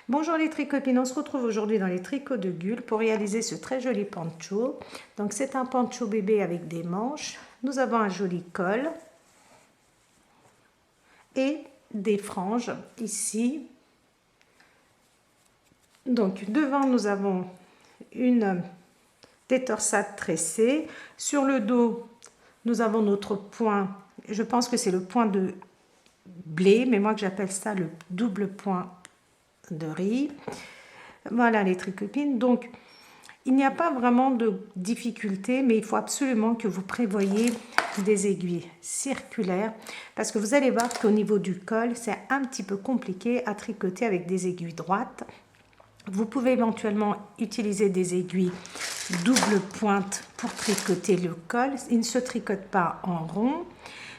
Bonjour les tricopines, on se retrouve aujourd'hui dans les tricots de Gul pour réaliser ce très joli poncho. Donc c'est un poncho bébé avec des manches. Nous avons un joli col et des franges ici. Donc devant nous avons des torsades tressées. Sur le dos nous avons notre point, je pense que c'est le point de blé, mais moi que j'appelle ça le double point de riz. Voilà les tricopines. Donc il n'y a pas vraiment de difficulté, mais il faut absolument que vous prévoyez des aiguilles circulaires parce que vous allez voir qu'au niveau du col c'est un petit peu compliqué à tricoter avec des aiguilles droites. Vous pouvez éventuellement utiliser des aiguilles double pointe pour tricoter le col. Il ne se tricote pas en rond,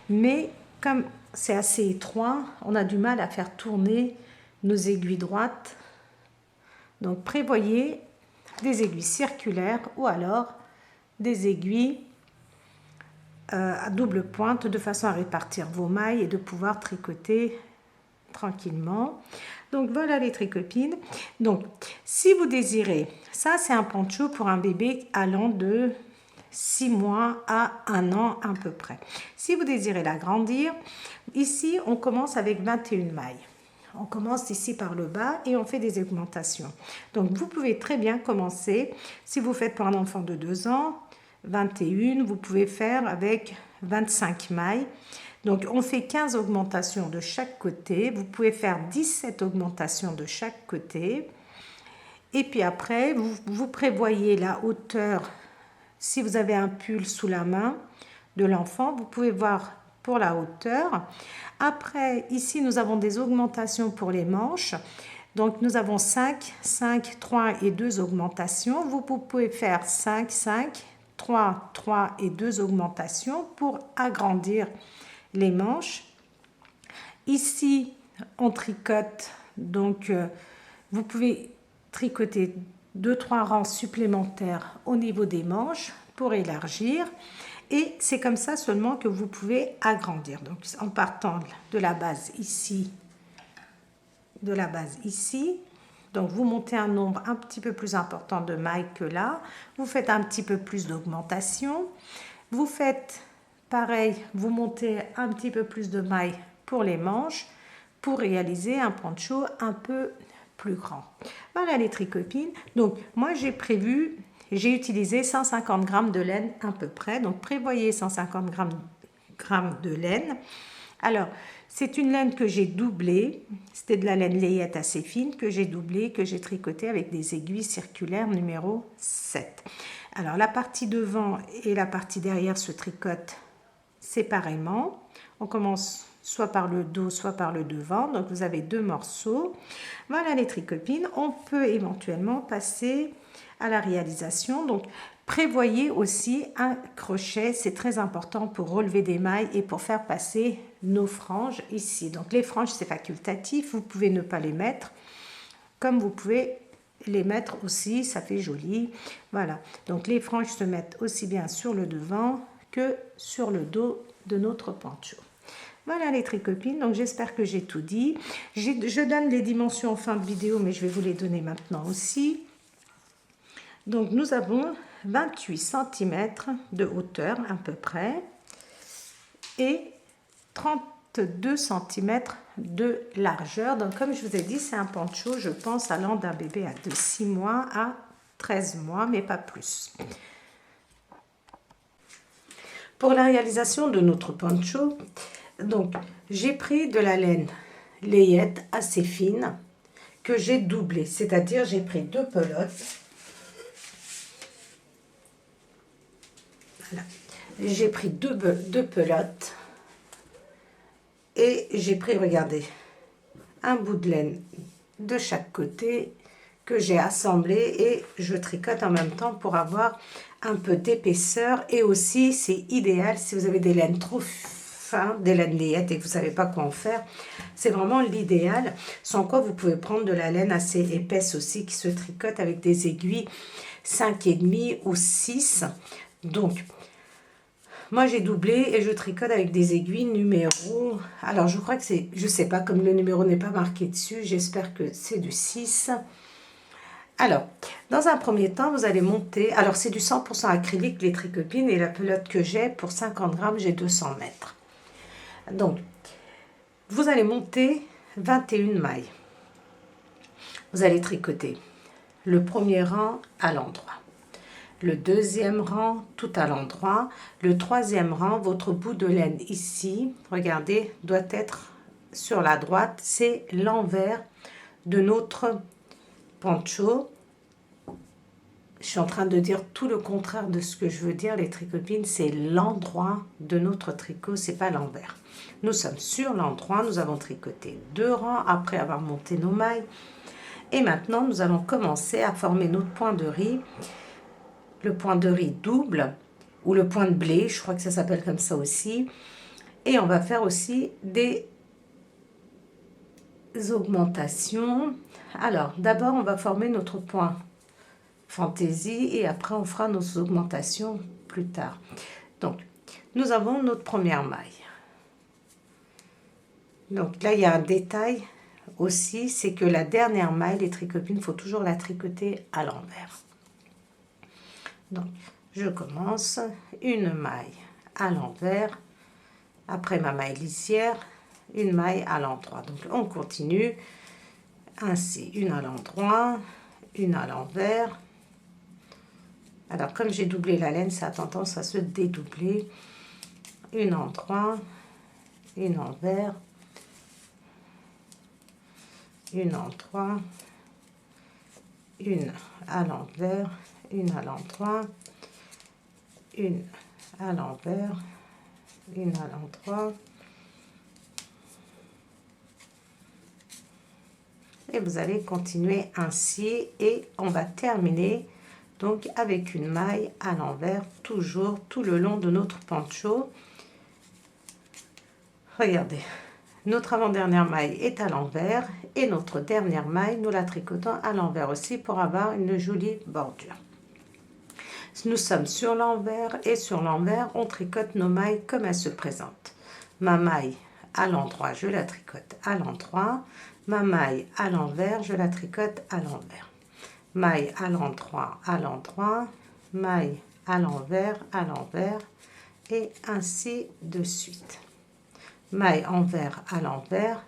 mais comme c'est assez étroit, on a du mal à faire tourner nos aiguilles droites. Donc prévoyez des aiguilles circulaires ou alors des aiguilles à double pointe de façon à répartir vos mailles et de pouvoir tricoter tranquillement. Donc voilà les tricopines. Donc si vous désirez, ça c'est un poncho pour un bébé allant de 6 mois à 1 an à peu près. Si vous désirez l'agrandir, ici on commence avec 21 mailles. On commence ici par le bas et on fait des augmentations. Donc vous pouvez très bien commencer, si vous faites pour un enfant de 2 ans, 21, vous pouvez faire avec 25 mailles. Donc on fait 15 augmentations de chaque côté. Vous pouvez faire 17 augmentations de chaque côté. Et puis après, vous prévoyez la hauteur. Si vous avez un pull sous la main de l'enfant, vous pouvez voir pour la hauteur. Après, ici, nous avons des augmentations pour les manches. Donc, nous avons 5, 5, 3 et 2 augmentations. Vous pouvez faire 5, 5, 3, 3 et 2 augmentations pour agrandir les manches. Ici, on tricote. Donc, vous pouvez tricoter 2-3 rangs supplémentaires au niveau des manches pour élargir. Et c'est comme ça seulement que vous pouvez agrandir. Donc en partant de la base ici, donc vous montez un nombre un petit peu plus important de mailles que là, vous faites un petit peu plus d'augmentation, vous faites pareil, vous montez un petit peu plus de mailles pour les manches pour réaliser un poncho un peu plus grand. Voilà les tricopines. Donc moi j'ai utilisé 150 g de laine à peu près, donc prévoyez 150 g de laine. Alors, c'est une laine que j'ai doublée, c'était de la laine layette assez fine que j'ai doublée, que j'ai tricotée avec des aiguilles circulaires numéro 7. Alors, la partie devant et la partie derrière se tricotent séparément. On commence soit par le dos, soit par le devant. Donc, vous avez 2 morceaux. Voilà les tricopines. On peut éventuellement passer à la réalisation. Donc, prévoyez aussi un crochet. C'est très important pour relever des mailles et pour faire passer nos franges ici. Donc, les franges, c'est facultatif. Vous pouvez ne pas les mettre. Comme vous pouvez les mettre aussi, ça fait joli. Voilà. Donc, les franges se mettent aussi bien sur le devant que sur le dos de notre poncho. Voilà les tricopines, donc j'espère que j'ai tout dit. Je donne les dimensions en fin de vidéo, mais je vais vous les donner maintenant aussi. Donc nous avons 28 cm de hauteur à peu près et 32 cm de largeur. Donc comme je vous ai dit, c'est un poncho, je pense, allant d'un bébé de 6 mois à 13 mois, mais pas plus. Pour la réalisation de notre poncho, donc j'ai pris de la laine layette assez fine que j'ai doublée, c'est-à-dire j'ai pris 2 pelotes. Voilà. J'ai pris deux pelotes et j'ai pris, regardez, un bout de laine de chaque côté que j'ai assemblé et je tricote en même temps pour avoir un peu d'épaisseur. Et aussi c'est idéal si vous avez des laines trop fines, des laines layettes et que vous ne savez pas quoi en faire, c'est vraiment l'idéal, sans quoi vous pouvez prendre de la laine assez épaisse aussi qui se tricote avec des aiguilles 5,5 ou 6. Donc Moi, j'ai doublé et je tricote avec des aiguilles numéro. Alors, je crois que c'est, je sais pas, comme le numéro n'est pas marqué dessus, j'espère que c'est du 6. Alors, dans un premier temps, vous allez monter. Alors, c'est du 100% acrylique, les tricopines, et la pelote que j'ai, pour 50 grammes, j'ai 200 mètres. Donc, vous allez monter 21 mailles. Vous allez tricoter le premier rang à l'endroit. Le deuxième rang tout à l'endroit, le troisième rang, votre bout de laine ici, regardez, doit être sur la droite, c'est l'envers de notre poncho. Je suis en train de dire tout le contraire de ce que je veux dire, les tricopines, c'est l'endroit de notre tricot, c'est pas l'envers. Nous sommes sur l'endroit, nous avons tricoté 2 rangs après avoir monté nos mailles. Et maintenant, nous allons commencer à former notre point de riz. Le point de riz double ou le point de blé, je crois que ça s'appelle comme ça aussi. Et on va faire aussi des augmentations. Alors, d'abord, on va former notre point fantaisie et après, on fera nos augmentations plus tard. Donc, nous avons notre première maille. Donc là, il y a un détail aussi, c'est que la dernière maille, les tricopines, il faut toujours la tricoter à l'envers. Donc, je commence une maille à l'envers, après ma maille lisière, une maille à l'endroit. Donc, on continue ainsi, une à l'endroit, une à l'envers. Alors, comme j'ai doublé la laine, ça a tendance à se dédoubler. Une endroit, une envers, une endroit, une à l'envers, une à l'endroit, une à l'envers, une à l'endroit, et vous allez continuer ainsi et on va terminer donc avec une maille à l'envers toujours tout le long de notre poncho. Regardez, notre avant-dernière maille est à l'envers et notre dernière maille, nous la tricotons à l'envers aussi pour avoir une jolie bordure. Nous sommes sur l'envers et sur l'envers, on tricote nos mailles comme elles se présentent. Ma maille à l'endroit, je la tricote à l'endroit. Ma maille à l'envers, je la tricote à l'envers. Maille à l'endroit, maille à l'envers, et ainsi de suite. Maille envers à l'envers,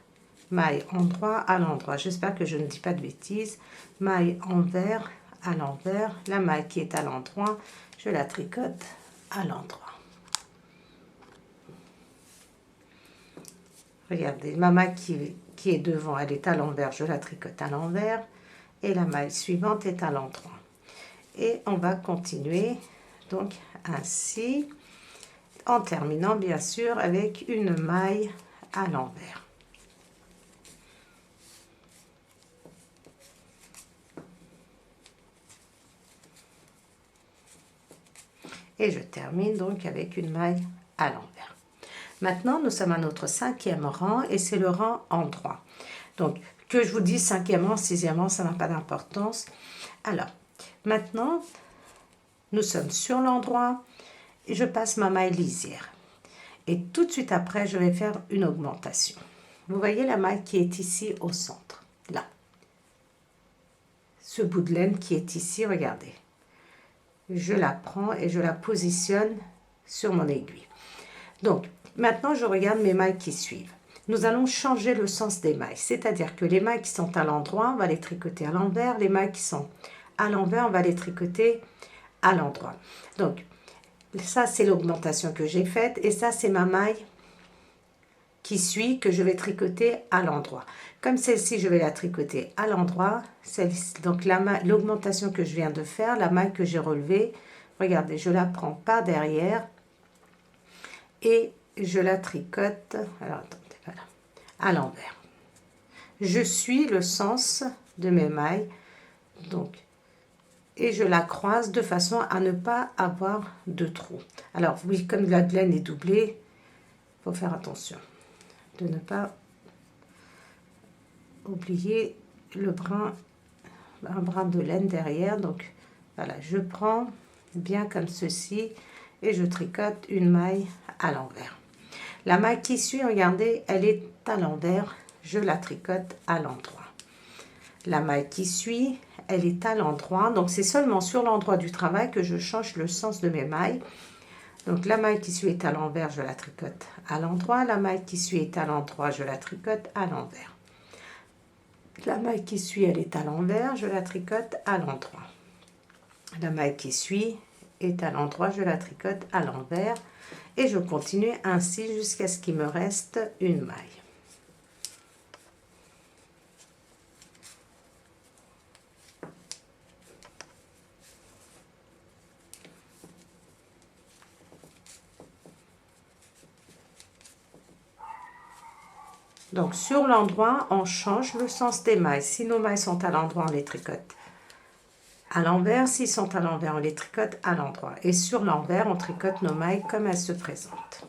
maille endroit à l'endroit. J'espère que je ne dis pas de bêtises. Maille envers à l'envers, la maille qui est à l'endroit, je la tricote à l'endroit. Regardez, ma maille qui est devant, elle est à l'envers, je la tricote à l'envers. Et la maille suivante est à l'endroit. Et on va continuer donc ainsi, en terminant bien sûr avec une maille à l'envers. Et je termine donc avec une maille à l'envers. Maintenant, nous sommes à notre 5e rang et c'est le rang endroit. Donc, que je vous dise 5e rang, 6e rang, ça n'a pas d'importance. Alors, maintenant, nous sommes sur l'endroit et je passe ma maille lisière. Et tout de suite après, je vais faire une augmentation. Vous voyez la maille qui est ici au centre, là. Ce bout de laine qui est ici, regardez. Je la prends et je la positionne sur mon aiguille. Donc, maintenant, je regarde mes mailles qui suivent. Nous allons changer le sens des mailles, c'est-à-dire que les mailles qui sont à l'endroit, on va les tricoter à l'envers. Les mailles qui sont à l'envers, on va les tricoter à l'endroit. Donc, ça, c'est l'augmentation que j'ai faite et ça, c'est ma maille qui suit que je vais tricoter à l'endroit. Comme celle-ci, je vais la tricoter à l'endroit. Donc, l'augmentation que je viens de faire, la maille que j'ai relevée, regardez, je la prends par derrière et je la tricote, alors attendez, voilà, à l'envers. Je suis le sens de mes mailles, donc, et je la croise de façon à ne pas avoir de trou. Alors oui, comme la laine est doublée, il faut faire attention de ne pas oublier un brin de laine derrière. Donc voilà, je prends bien comme ceci et je tricote une maille à l'envers. La maille qui suit, regardez, elle est à l'envers, je la tricote à l'endroit. La maille qui suit, elle est à l'endroit, donc c'est seulement sur l'endroit du travail que je change le sens de mes mailles. Donc la maille qui suit est à l'envers, je la tricote à l'endroit. La maille qui suit est à l'endroit, je la tricote à l'envers. La maille qui suit, elle est à l'envers, je la tricote à l'endroit. La maille qui suit est à l'endroit, je la tricote à l'envers. Et je continue ainsi jusqu'à ce qu'il me reste une maille. Donc sur l'endroit, on change le sens des mailles. Si nos mailles sont à l'endroit, on les tricote à l'envers. S'ils sont à l'envers, on les tricote à l'endroit. Et sur l'envers, on tricote nos mailles comme elles se présentent.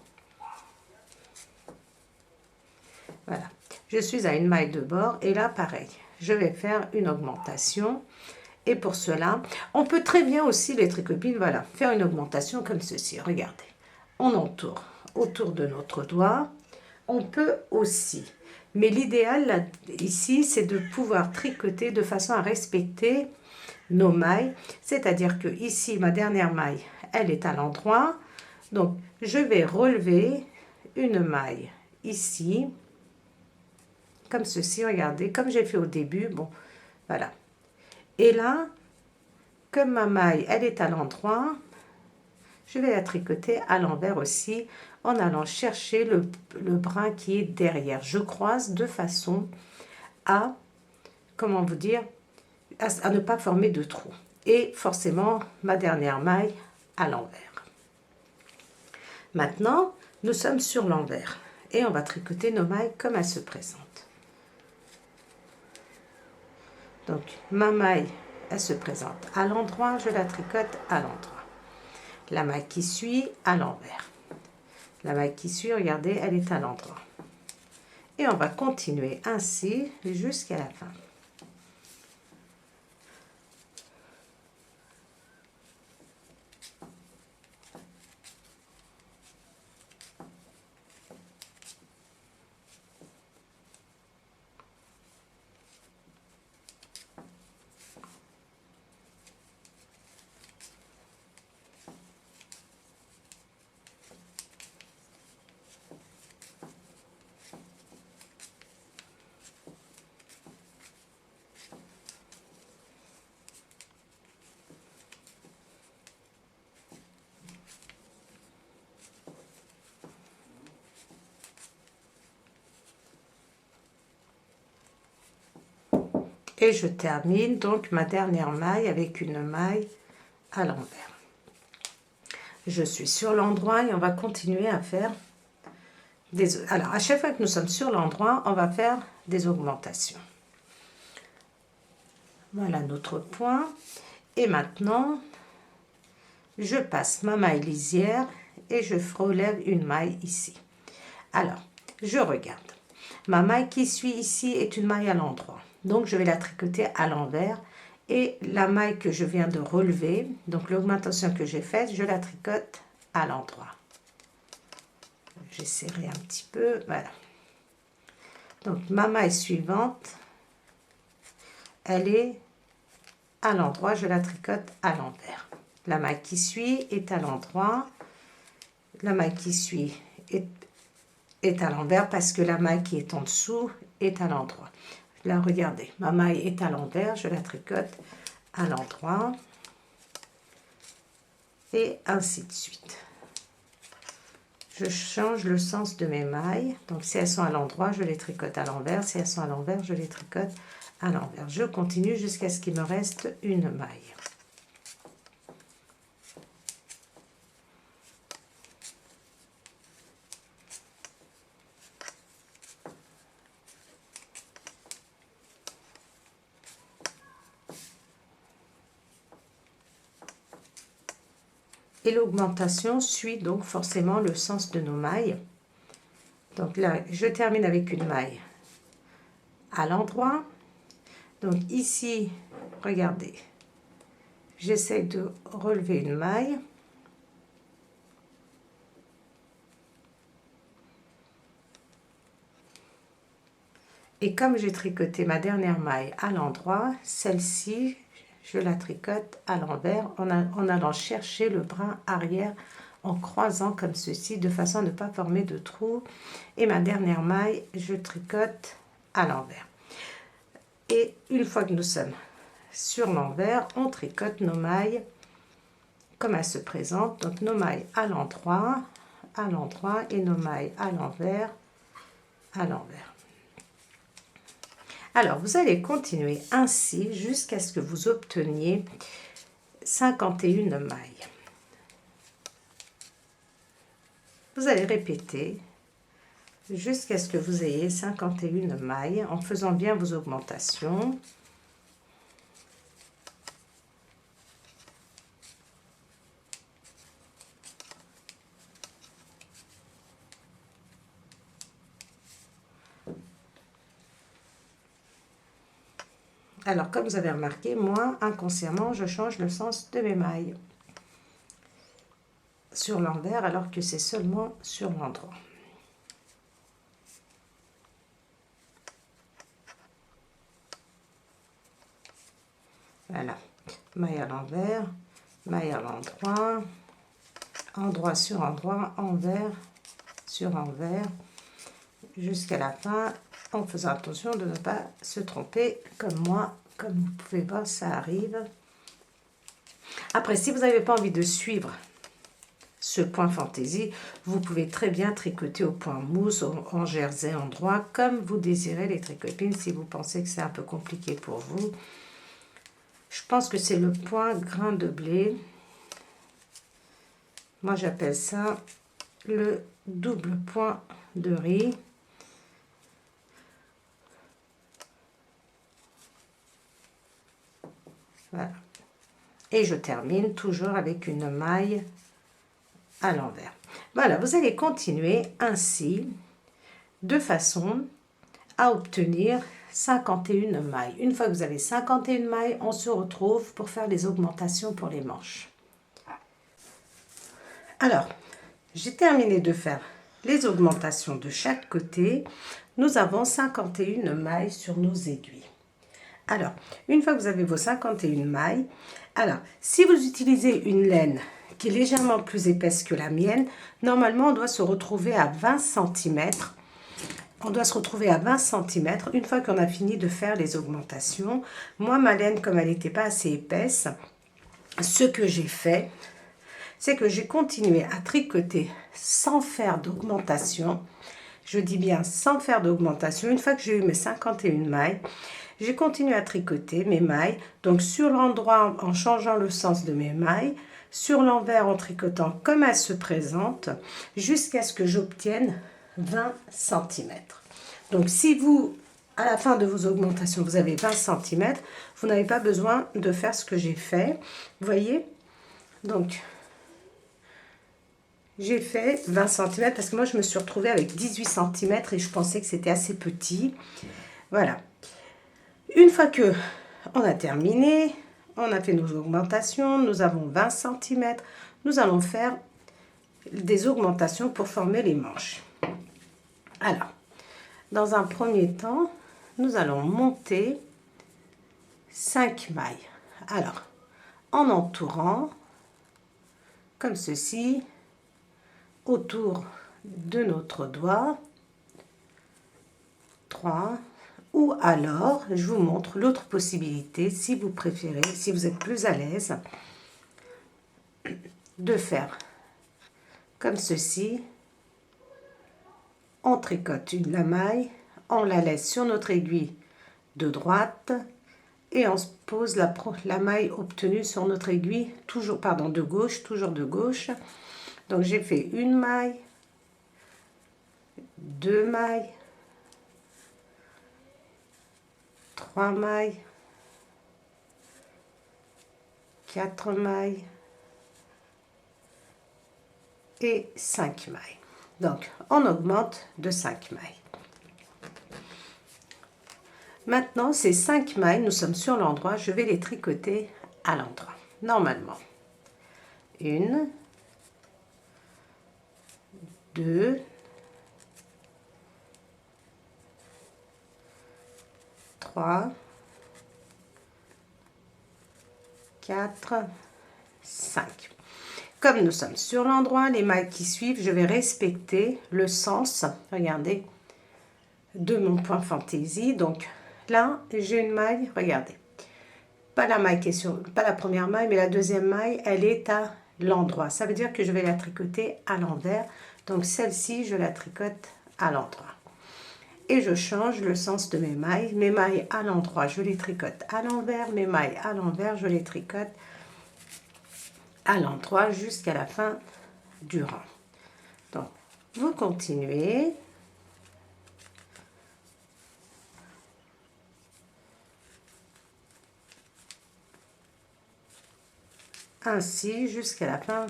Voilà. Je suis à une maille de bord et là, pareil. Je vais faire une augmentation. Et pour cela, on peut très bien aussi, les tricopines, voilà, faire une augmentation comme ceci. Regardez. On entoure autour de notre doigt. On peut aussi, mais l'idéal ici, c'est de pouvoir tricoter de façon à respecter nos mailles. C'est-à-dire que ici, ma dernière maille, elle est à l'endroit. Donc, je vais relever une maille ici, comme ceci, regardez, comme j'ai fait au début. Bon, voilà. Et là, comme ma maille, elle est à l'endroit, je vais la tricoter à l'envers aussi, en allant chercher le brin qui est derrière. Je croise de façon à, comment vous dire, à ne pas former de trou. Et forcément, ma dernière maille à l'envers. Maintenant, nous sommes sur l'envers. Et on va tricoter nos mailles comme elles se présentent. Donc, ma maille, elle se présente à l'endroit, je la tricote à l'endroit. La maille qui suit, à l'envers. La maille qui suit, regardez, elle est à l'endroit. Et on va continuer ainsi jusqu'à la fin. Et je termine donc ma dernière maille avec une maille à l'envers. Je suis sur l'endroit et on va continuer à faire des... Alors, à chaque fois que nous sommes sur l'endroit, on va faire des augmentations. Voilà notre point. Et maintenant, je passe ma maille lisière et je relève une maille ici. Alors, je regarde. Ma maille qui suit ici est une maille à l'endroit. Donc, je vais la tricoter à l'envers. Et la maille que je viens de relever, donc l'augmentation que j'ai faite, je la tricote à l'endroit. J'ai serré un petit peu, voilà. Donc, ma maille suivante, elle est à l'endroit, je la tricote à l'envers. La maille qui suit est à l'endroit. La maille qui suit est à l'envers parce que la maille qui est en dessous est à l'endroit. Là, regardez, ma maille est à l'envers, je la tricote à l'endroit et ainsi de suite. Je change le sens de mes mailles. Donc, si elles sont à l'endroit, je les tricote à l'envers. Si elles sont à l'envers, je les tricote à l'envers. Je continue jusqu'à ce qu'il me reste une maille. Et l'augmentation suit donc forcément le sens de nos mailles. Donc là, je termine avec une maille à l'endroit. Donc ici, regardez, j'essaie de relever une maille. Et comme j'ai tricoté ma dernière maille à l'endroit, celle-ci, je la tricote à l'envers en allant chercher le brin arrière en croisant comme ceci de façon à ne pas former de trou. Et ma dernière maille, je tricote à l'envers. Et une fois que nous sommes sur l'envers, on tricote nos mailles comme elles se présentent. Donc nos mailles à l'endroit et nos mailles à l'envers, à l'envers. Alors, vous allez continuer ainsi jusqu'à ce que vous obteniez 51 mailles. Vous allez répéter jusqu'à ce que vous ayez 51 mailles en faisant bien vos augmentations. Alors, comme vous avez remarqué, moi, inconsciemment, je change le sens de mes mailles sur l'envers alors que c'est seulement sur l'endroit. Voilà, maille à l'envers, maille à l'endroit, endroit sur endroit, envers sur envers, jusqu'à la fin, en faisant attention de ne pas se tromper comme moi. Comme vous pouvez voir, ça arrive. Après, si vous n'avez pas envie de suivre ce point fantaisie, vous pouvez très bien tricoter au point mousse, en jersey endroit, comme vous désirez les tricopines, si vous pensez que c'est un peu compliqué pour vous. Je pense que c'est le point grain de blé. Moi, j'appelle ça le double point de riz. Voilà. Et je termine toujours avec une maille à l'envers. Voilà, vous allez continuer ainsi de façon à obtenir 51 mailles. Une fois que vous avez 51 mailles, on se retrouve pour faire les augmentations pour les manches. Alors, j'ai terminé de faire les augmentations de chaque côté. Nous avons 51 mailles sur nos aiguilles. Alors, une fois que vous avez vos 51 mailles, alors, si vous utilisez une laine qui est légèrement plus épaisse que la mienne, normalement, on doit se retrouver à 20 cm. On doit se retrouver à 20 cm une fois qu'on a fini de faire les augmentations. Moi, ma laine, comme elle n'était pas assez épaisse, ce que j'ai fait, c'est que j'ai continué à tricoter sans faire d'augmentation. Je dis bien sans faire d'augmentation. Une fois que j'ai eu mes 51 mailles, j'ai continué à tricoter mes mailles. Donc sur l'endroit en changeant le sens de mes mailles, sur l'envers en tricotant comme elles se présentent, jusqu'à ce que j'obtienne 20 cm. Donc si vous, à la fin de vos augmentations, vous avez 20 cm, vous n'avez pas besoin de faire ce que j'ai fait. Vous voyez? Donc j'ai fait 20 cm parce que moi je me suis retrouvée avec 18 cm et je pensais que c'était assez petit. Voilà. Une fois que on a terminé, on a fait nos augmentations, nous avons 20 cm, nous allons faire des augmentations pour former les manches. Alors, dans un premier temps, nous allons monter 5 mailles. Alors, en entourant, comme ceci, autour de notre doigt, 3, ou alors, je vous montre l'autre possibilité, si vous préférez, si vous êtes plus à l'aise, de faire comme ceci. On tricote la maille, on la laisse sur notre aiguille de droite et on se pose la maille obtenue sur notre aiguille, toujours, pardon, de gauche, toujours de gauche. Donc j'ai fait une maille, 2 mailles, 3 mailles, 4 mailles et 5 mailles. Donc on augmente de 5 mailles. Maintenant, ces 5 mailles, nous sommes sur l'endroit, je vais les tricoter à l'endroit, normalement. 1, 2, 3, 4, 5. Comme nous sommes sur l'endroit, les mailles qui suivent, je vais respecter le sens, regardez, de mon point fantaisie. Donc là, j'ai une maille, regardez, pas la maille qui est sur, pas la première maille, mais la deuxième maille, elle est à l'endroit. Ça veut dire que je vais la tricoter à l'envers. Donc celle-ci, je la tricote à l'endroit. Et je change le sens de mes mailles. Mes mailles à l'endroit, je les tricote à l'envers. Mes mailles à l'envers, je les tricote à l'endroit jusqu'à la fin du rang. Donc, vous continuez. Ainsi jusqu'à la fin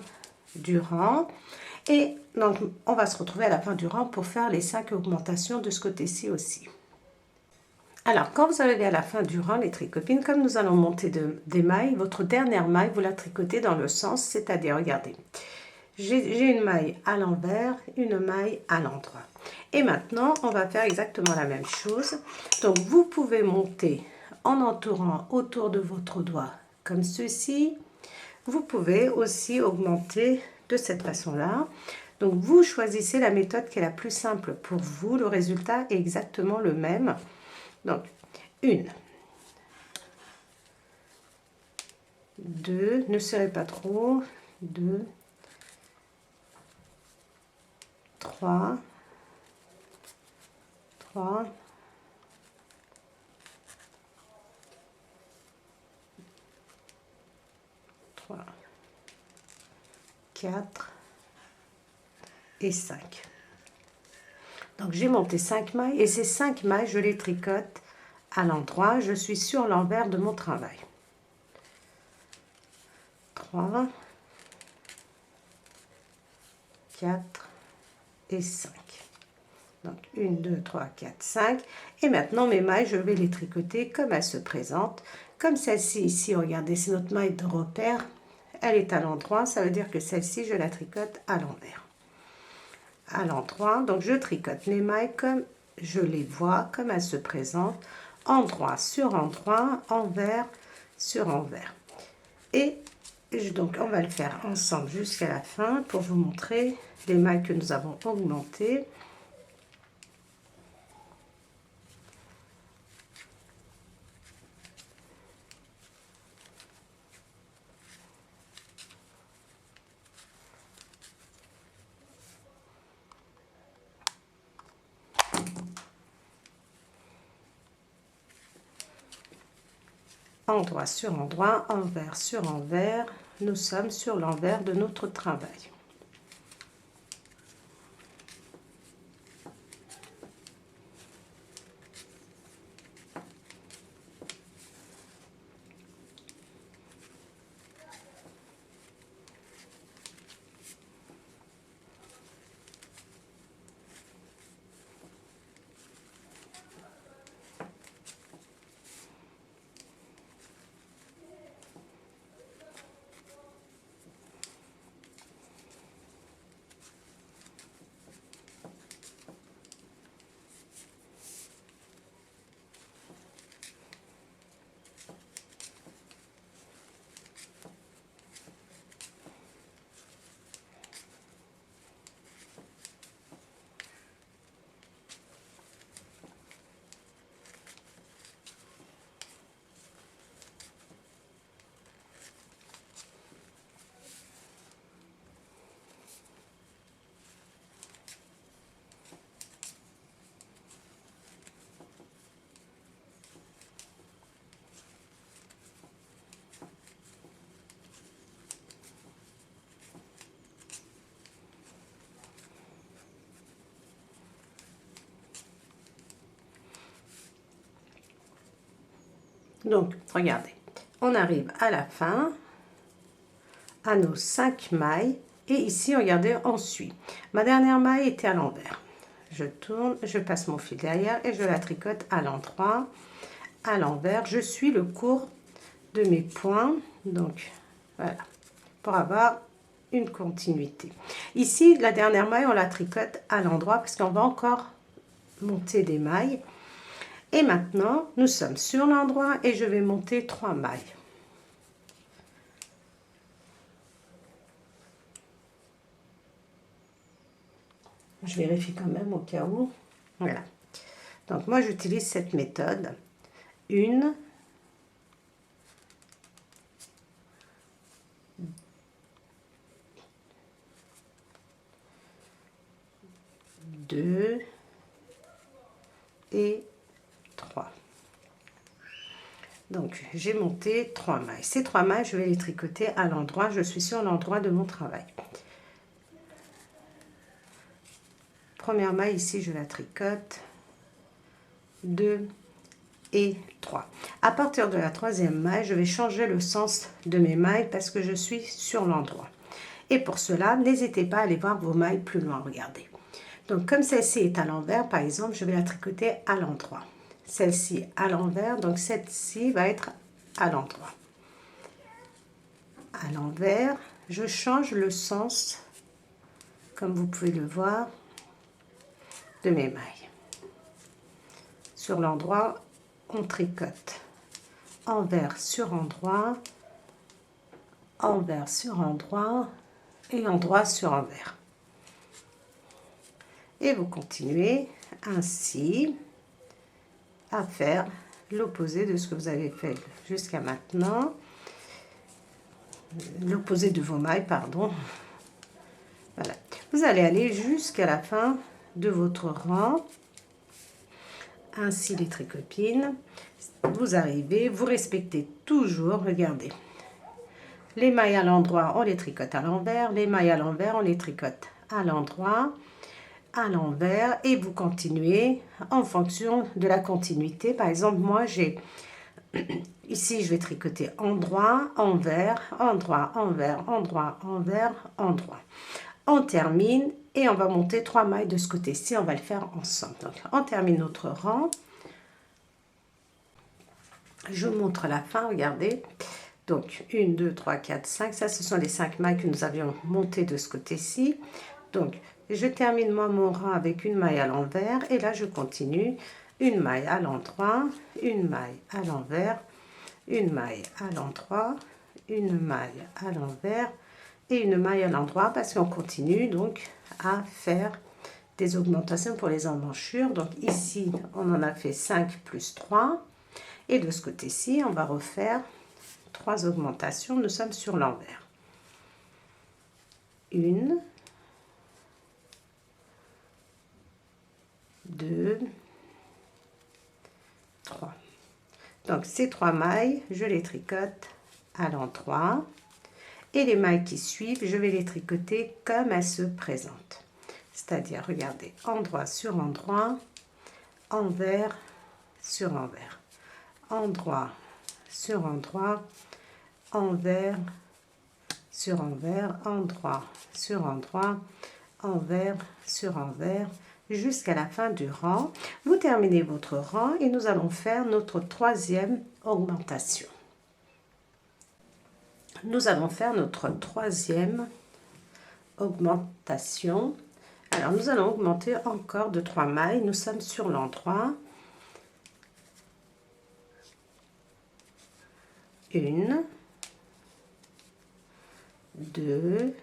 du rang. Et donc, on va se retrouver à la fin du rang pour faire les 5 augmentations de ce côté-ci aussi. Alors, quand vous arrivez à la fin du rang, les tricopines, comme nous allons monter des mailles, votre dernière maille, vous la tricotez dans le sens, c'est-à-dire, regardez, j'ai une maille à l'envers, une maille à l'endroit. Et maintenant, on va faire exactement la même chose. Donc, vous pouvez monter en entourant autour de votre doigt, comme ceci. Vous pouvez aussi augmenter de cette façon-là. Donc, vous choisissez la méthode qui est la plus simple pour vous. Le résultat est exactement le même. Donc, 1, 2, ne serrez pas trop, 2, 3, 3, 3, 4 et 5. Donc, j'ai monté 5 mailles et ces 5 mailles, je les tricote à l'endroit. Je suis sur l'envers de mon travail. 3, 4 et 5. Donc, 1, 2, 3, 4, 5. Et maintenant, mes mailles, je vais les tricoter comme elles se présentent. Comme celle-ci ici, regardez, c'est notre maille de repère. Elle est à l'endroit, ça veut dire que celle-ci, je la tricote à l'envers. À l'endroit, donc je tricote mes mailles comme je les vois, comme elles se présentent, endroit sur endroit, envers sur envers. Et donc on va le faire ensemble jusqu'à la fin pour vous montrer les mailles que nous avons augmentées. Endroit sur endroit, envers sur envers, nous sommes sur l'envers de notre travail. Donc, regardez, on arrive à la fin, à nos 5 mailles, et ici, regardez, on suit. Ma dernière maille était à l'envers. Je tourne, je passe mon fil derrière et je la tricote à l'endroit, à l'envers. Je suis le cours de mes points, donc voilà, pour avoir une continuité. Ici, la dernière maille, on la tricote à l'endroit parce qu'on va encore monter des mailles. Et maintenant, nous sommes sur l'endroit et je vais monter 3 mailles. Je vérifie quand même au cas où. Voilà. Donc moi j'utilise cette méthode. 1, 2 et 3. Donc j'ai monté 3 mailles. Ces 3 mailles, je vais les tricoter à l'endroit. Je suis sur l'endroit de mon travail. Première maille ici, je la tricote. 2 et 3. À partir de la 3e maille, je vais changer le sens de mes mailles parce que je suis sur l'endroit. Et pour cela, n'hésitez pas à aller voir vos mailles plus loin. Regardez. Donc comme celle-ci est à l'envers, par exemple, je vais la tricoter à l'endroit. Celle-ci à l'envers, donc celle-ci va être à l'endroit. À l'envers, je change le sens, comme vous pouvez le voir, de mes mailles. Sur l'endroit, on tricote envers sur endroit, envers sur endroit et endroit sur envers. Et vous continuez ainsi à faire l'opposé de ce que vous avez fait jusqu'à maintenant. L'opposé de vos mailles, pardon. Voilà. Vous allez aller jusqu'à la fin de votre rang. Ainsi les tricopines. Vous arrivez, vous respectez toujours, regardez. Les mailles à l'endroit, on les tricote à l'envers. Les mailles à l'envers, on les tricote à l'endroit, à l'envers. Et vous continuez en fonction de la continuité. Par exemple, moi, j'ai... Ici, je vais tricoter endroit, envers, endroit, envers, endroit, envers, endroit. On termine et on va monter 3 mailles de ce côté-ci. On va le faire ensemble. Donc, on termine notre rang. Je vous montre la fin, regardez. Donc, 1, 2, 3, 4, 5. Ça, ce sont les 5 mailles que nous avions montées de ce côté-ci. Donc, je termine moi mon rang avec une maille à l'envers. Et là, je continue. Une maille à l'endroit, une maille à l'envers, une maille à l'endroit, une maille à l'envers et une maille à l'endroit parce qu'on continue donc à faire des augmentations pour les emmanchures. Donc ici, on en a fait 5 plus 3. Et de ce côté-ci, on va refaire 3 augmentations. Nous sommes sur l'envers. 1, 2, 3. Donc ces 3 mailles, je les tricote à l'endroit. Et les mailles qui suivent, je vais les tricoter comme elles se présentent. C'est-à-dire, regardez, endroit sur endroit, envers sur envers. Endroit sur endroit, envers sur envers, endroit sur endroit, envers sur envers, jusqu'à la fin du rang. Vous terminez votre rang et nous allons faire notre 3e augmentation. Nous allons faire notre 3e augmentation. Alors, nous allons augmenter encore de 3 mailles. Nous sommes sur l'endroit. 1, 2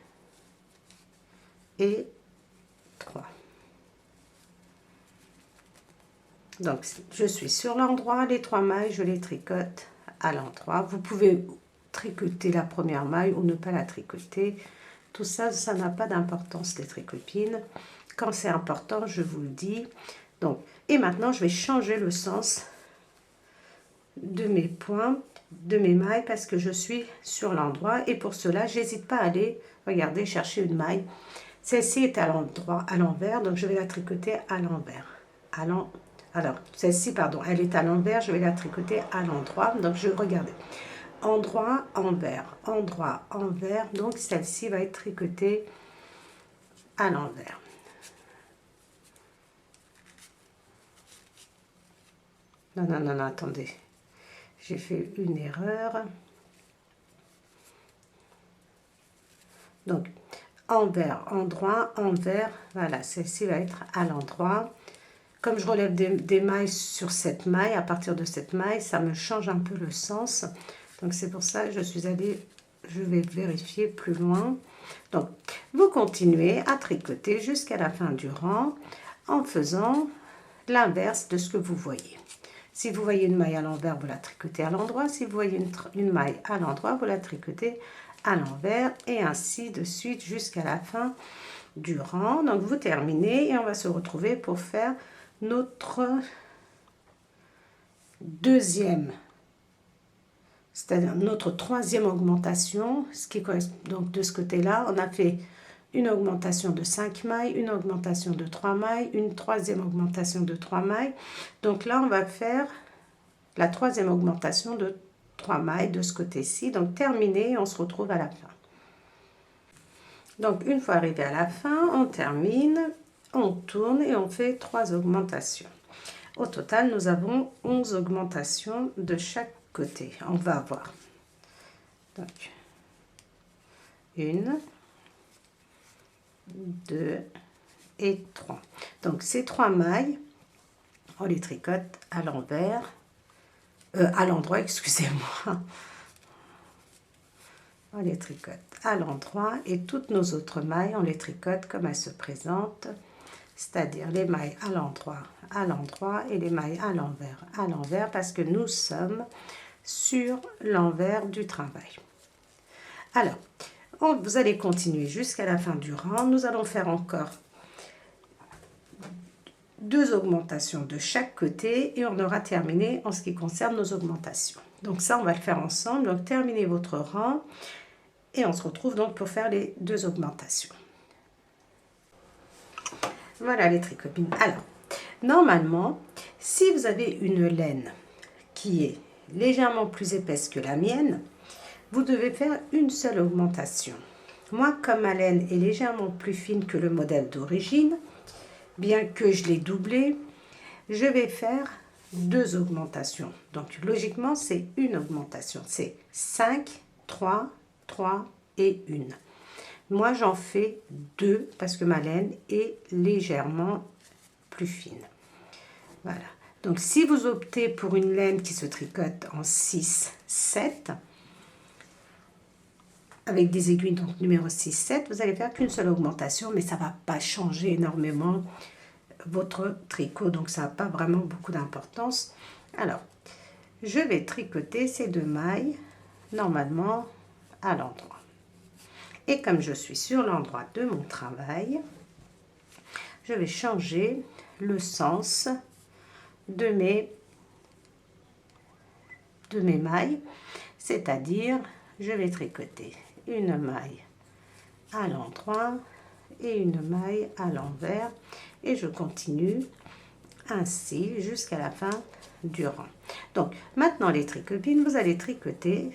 et 3. Donc, je suis sur l'endroit. Les 3 mailles, je les tricote à l'endroit. Vous pouvez tricoter la première maille ou ne pas la tricoter. Tout ça, ça n'a pas d'importance, les tricopines. Quand c'est important, je vous le dis. Donc, et maintenant, je vais changer le sens de mes points, de mes mailles, parce que je suis sur l'endroit. Et pour cela, j'hésite pas à aller, regardez, chercher une maille. Celle-ci est à l'endroit, à l'envers, donc je vais la tricoter à l'envers. Alors, celle-ci, pardon, elle est à l'envers, je vais la tricoter à l'endroit. Donc, je regardez. Endroit, envers, endroit, envers. Donc, celle-ci va être tricotée à l'envers. Non, attendez. J'ai fait une erreur. Donc, envers, endroit, envers. Voilà, celle-ci va être à l'endroit. comme je relève des mailles sur cette maille, à partir de cette maille, ça me change un peu le sens. Donc c'est pour ça que je vais vérifier plus loin. Donc vous continuez à tricoter jusqu'à la fin du rang en faisant l'inverse de ce que vous voyez. Si vous voyez une maille à l'envers, vous la tricotez à l'endroit. Si vous voyez une maille à l'endroit, vous la tricotez à l'envers et ainsi de suite jusqu'à la fin du rang. Donc vous terminez et on va se retrouver pour faire notre deuxième, c'est-à-dire notre troisième augmentation. Ce qui correspond donc de ce côté-là, on a fait une augmentation de 5 mailles, une augmentation de 3 mailles, une troisième augmentation de 3 mailles. Donc là, on va faire la troisième augmentation de 3 mailles de ce côté-ci. Donc terminé, on se retrouve à la fin. Donc une fois arrivé à la fin, on termine, on tourne et on fait 3 augmentations. Au total, nous avons 11 augmentations de chaque côté. On va voir. Donc 1, 2 et 3. Donc ces 3 mailles, on les tricote à l'envers, à l'endroit, excusez-moi. On les tricote à l'endroit et toutes nos autres mailles, on les tricote comme elles se présentent, c'est-à-dire les mailles à l'endroit et les mailles à l'envers parce que nous sommes sur l'envers du travail. Alors, vous allez continuer jusqu'à la fin du rang. Nous allons faire encore 2 augmentations de chaque côté et on aura terminé en ce qui concerne nos augmentations. Donc ça, on va le faire ensemble. Donc terminez votre rang et on se retrouve donc pour faire les 2 augmentations. Voilà les tricopines. Alors, normalement, si vous avez une laine qui est légèrement plus épaisse que la mienne, vous devez faire une seule augmentation. Moi, comme ma laine est légèrement plus fine que le modèle d'origine, bien que je l'ai doublé, je vais faire 2 augmentations. Donc, logiquement, c'est une augmentation. C'est 5, 3, 3 et 1. Moi, j'en fais 2 parce que ma laine est légèrement plus fine. Voilà. Donc, si vous optez pour une laine qui se tricote en 6, 7, avec des aiguilles donc numéro 6, 7, vous allez faire qu'une seule augmentation, mais ça ne va pas changer énormément votre tricot, donc ça n'a pas vraiment beaucoup d'importance. Alors, je vais tricoter ces 2 mailles, normalement, à l'endroit. Et comme je suis sur l'endroit de mon travail, je vais changer le sens de mes mailles, c'est-à-dire, je vais tricoter une maille à l'endroit et une maille à l'envers et je continue ainsi jusqu'à la fin du rang. Donc maintenant les tricopines, vous allez tricoter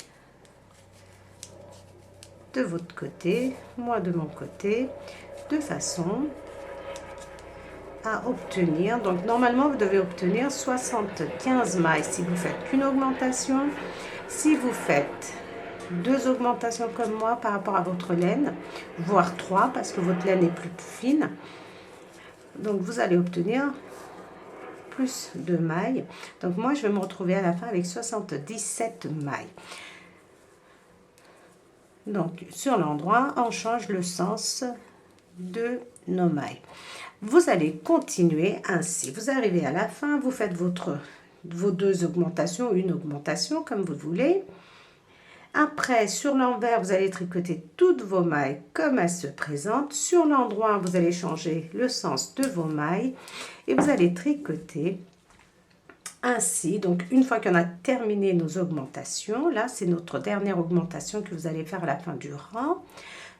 de votre côté, moi de mon côté, de façon à obtenir, donc normalement vous devez obtenir 75 mailles si vous faites qu'une augmentation. Si vous faites 2 augmentations comme moi par rapport à votre laine, voire 3 parce que votre laine est plus fine, donc vous allez obtenir plus de mailles. Donc moi je vais me retrouver à la fin avec 77 mailles. Donc sur l'endroit, on change le sens de nos mailles. Vous allez continuer ainsi. Vous arrivez à la fin, vous faites vos 2 augmentations, une augmentation comme vous voulez. Après, sur l'envers, vous allez tricoter toutes vos mailles comme elles se présentent. Sur l'endroit, vous allez changer le sens de vos mailles et vous allez tricoter ainsi. Donc, une fois qu'on a terminé nos augmentations, là, c'est notre dernière augmentation que vous allez faire à la fin du rang.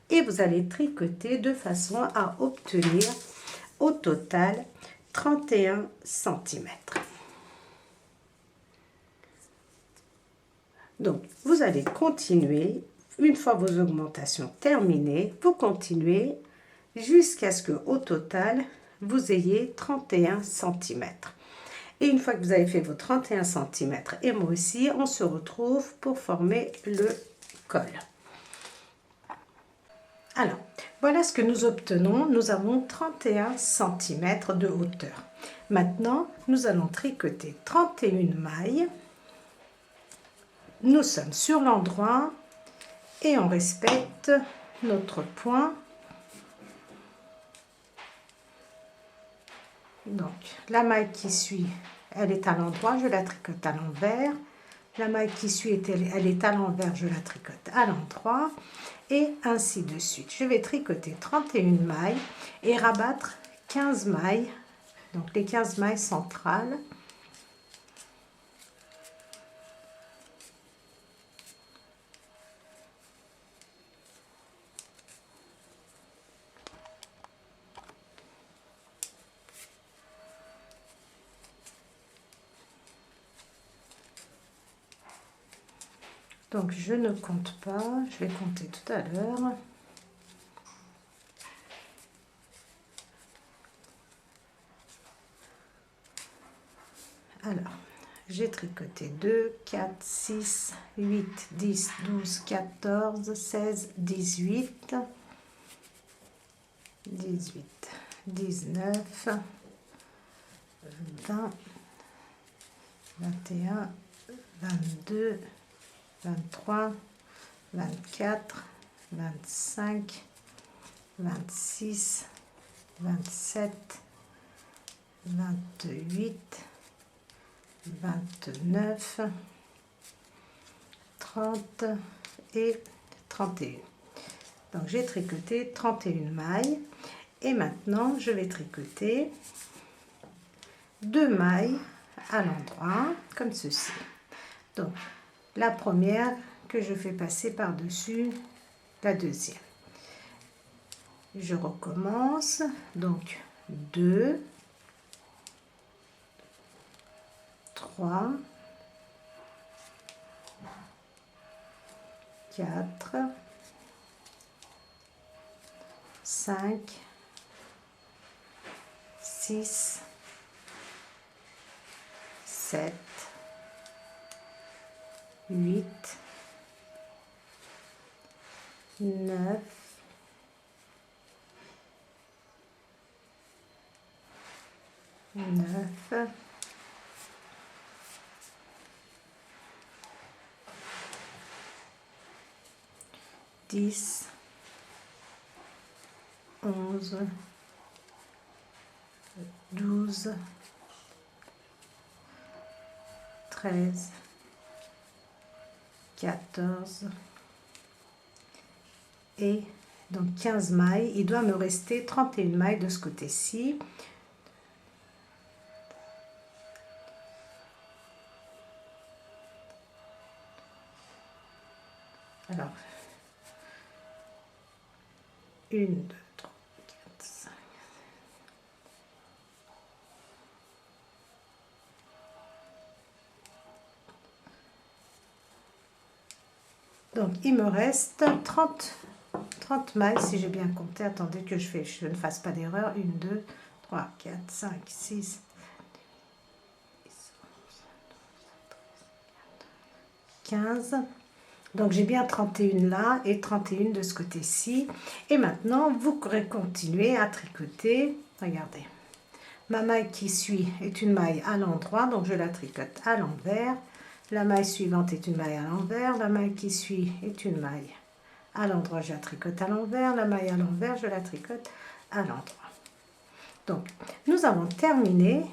Et vous allez tricoter de façon à obtenir au total 31 cm. Donc, vous allez continuer, une fois vos augmentations terminées, vous continuez jusqu'à ce qu'au total, vous ayez 31 cm. Et une fois que vous avez fait vos 31 cm, et moi aussi, on se retrouve pour former le col. Alors, voilà ce que nous obtenons. Nous avons 31 cm de hauteur. Maintenant, nous allons tricoter 31 mailles. Nous sommes sur l'endroit et on respecte notre point. Donc, la maille qui suit, elle est à l'endroit, je la tricote à l'envers. La maille qui suit, elle est à l'envers, je la tricote à l'endroit. Et ainsi de suite. Je vais tricoter 31 mailles et rabattre 15 mailles. Donc, les 15 mailles centrales. Donc, je ne compte pas, je vais compter tout à l'heure. Alors, j'ai tricoté 2, 4, 6, 8, 10, 12, 14, 16, 18, 18, 19, 20, 21, 22, 23, 24, 25, 26, 27, 28, 29, 30 et 31. Donc j'ai tricoté 31 mailles et maintenant je vais tricoter 2 mailles à l'endroit comme ceci. Donc la première que je fais passer par-dessus la deuxième. Je recommence, donc 2, 3, 4, 5, 6, 7, 8, 9, 10, 11, 12, 13, 14 et donc 15 mailles. Il doit me rester 31 mailles de ce côté-ci. Alors, 1, 2, 3, 4, 5. Donc, il me reste 30 mailles, si j'ai bien compté. Attendez que je ne fasse pas d'erreur. 1, 2, 3, 4, 5, 6, 15. Donc, j'ai bien 31 là et 31 de ce côté-ci. Et maintenant, vous pourrez continuer à tricoter. Regardez. Ma maille qui suit est une maille à l'endroit, donc je la tricote à l'envers. La maille suivante est une maille à l'envers. La maille qui suit est une maille à l'endroit, je la tricote à l'envers. La maille à l'envers, je la tricote à l'endroit. Donc, nous avons terminé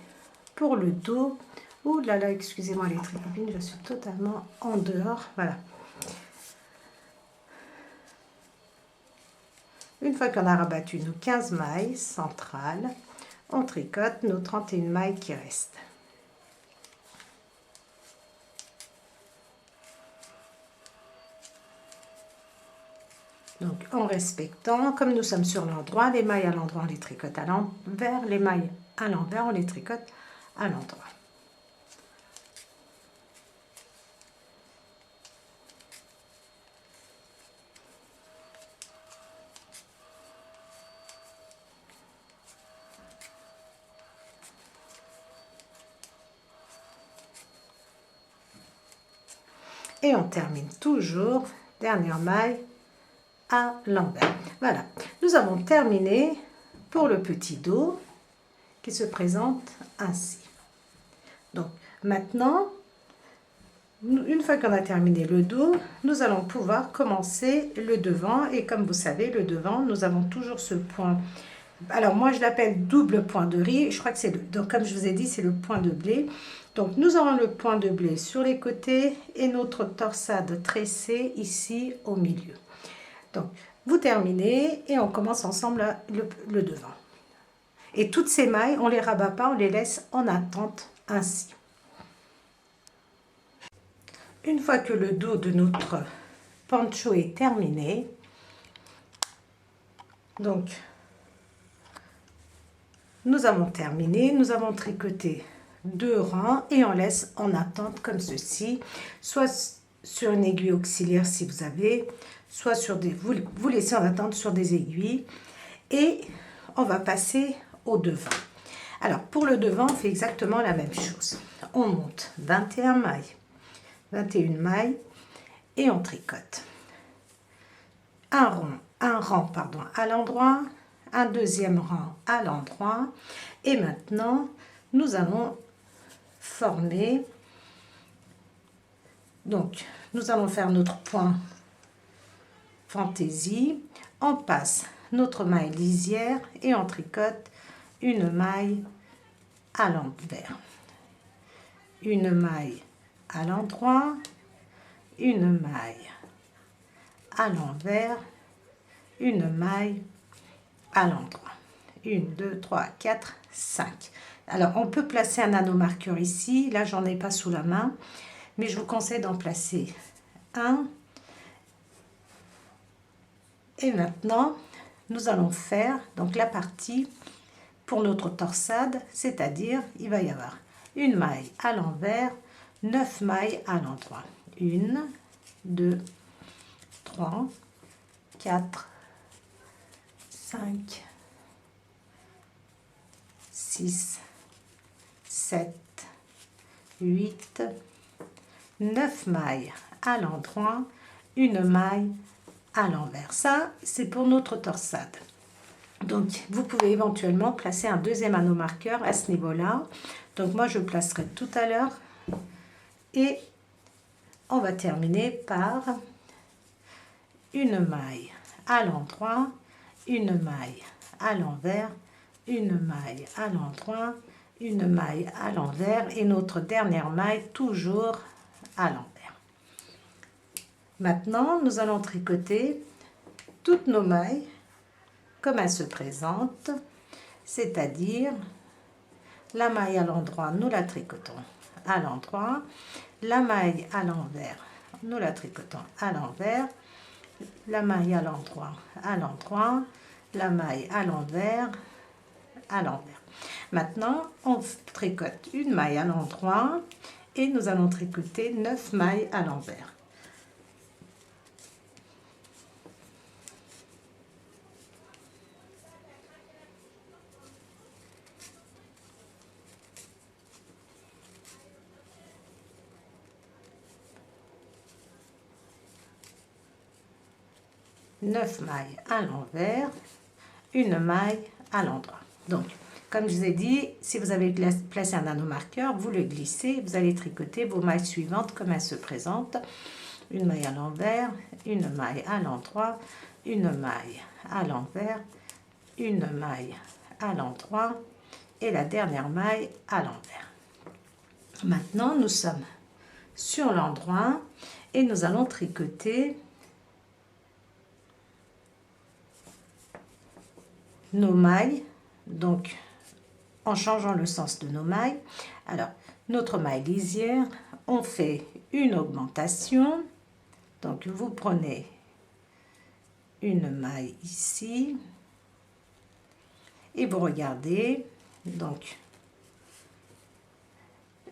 pour le dos. Ouh là là, excusez-moi les tricopines, je suis totalement en dehors. Voilà. Une fois qu'on a rabattu nos 15 mailles centrales, on tricote nos 31 mailles qui restent. Donc en respectant, comme nous sommes sur l'endroit, les mailles à l'endroit on les tricote à l'envers, les mailles à l'envers on les tricote à l'endroit. Et on termine toujours, dernière maille, à l'envers. Voilà, nous avons terminé pour le petit dos qui se présente ainsi. Donc maintenant, une fois qu'on a terminé le dos, nous allons pouvoir commencer le devant. Et comme vous savez, le devant, nous avons toujours ce point. Alors moi, je l'appelle double point de riz. Je crois que c'est, donc comme je vous ai dit, c'est le point de blé. Donc nous aurons le point de blé sur les côtés et notre torsade tressée ici au milieu. Donc vous terminez et on commence ensemble le devant. Et toutes ces mailles, on les rabat pas, on les laisse en attente ainsi. Une fois que le dos de notre poncho est terminé, donc nous avons terminé, nous avons tricoté 2 rangs et on laisse en attente comme ceci, soit sur une aiguille auxiliaire si vous avez, soit sur des, vous laissez en attente sur des aiguilles et on va passer au devant. Alors pour le devant, on fait exactement la même chose. On monte 21 mailles. 21 mailles et on tricote un rang à l'endroit, un deuxième rang à l'endroit et maintenant nous allons former, donc nous allons faire notre point fantaisie, on passe notre maille lisière et on tricote une maille à l'envers, une maille à l'endroit, une maille à l'envers, une maille à l'endroit. 1, 2, 3, 4, 5. Alors, on peut placer un anneau marqueur ici. Là, j'en ai pas sous la main, mais je vous conseille d'en placer un. Et maintenant, nous allons faire donc la partie pour notre torsade, c'est-à-dire, il va y avoir une maille à l'envers, 9 mailles à l'endroit. 1, 2, 3, 4, 5, 6, 7, 8, 9 mailles à l'endroit, une maille à l'envers. Ça, c'est pour notre torsade. Donc, vous pouvez éventuellement placer un deuxième anneau marqueur à ce niveau-là. Donc, moi, je placerai tout à l'heure. Et on va terminer par une maille à l'endroit, une maille à l'envers, une maille à l'endroit, une maille à l'envers et notre dernière maille toujours à l'envers. Maintenant, nous allons tricoter toutes nos mailles comme elles se présentent, c'est-à-dire la maille à l'endroit, nous la tricotons à l'endroit, la maille à l'envers, nous la tricotons à l'envers, la maille à l'endroit, la maille à l'envers, à l'envers. Maintenant, on tricote une maille à l'endroit et nous allons tricoter 9 mailles à l'envers. Neuf mailles à l'envers, une maille à l'endroit. Donc, comme je vous ai dit, si vous avez placé un anneau marqueur, vous le glissez, vous allez tricoter vos mailles suivantes comme elles se présentent. Une maille à l'envers, une maille à l'endroit, une maille à l'envers, une maille à l'endroit et la dernière maille à l'envers. Maintenant, nous sommes sur l'endroit et nous allons tricoter nos mailles, donc en changeant le sens de nos mailles. Alors, notre maille lisière, on fait une augmentation. Donc, vous prenez une maille ici et vous regardez. Donc,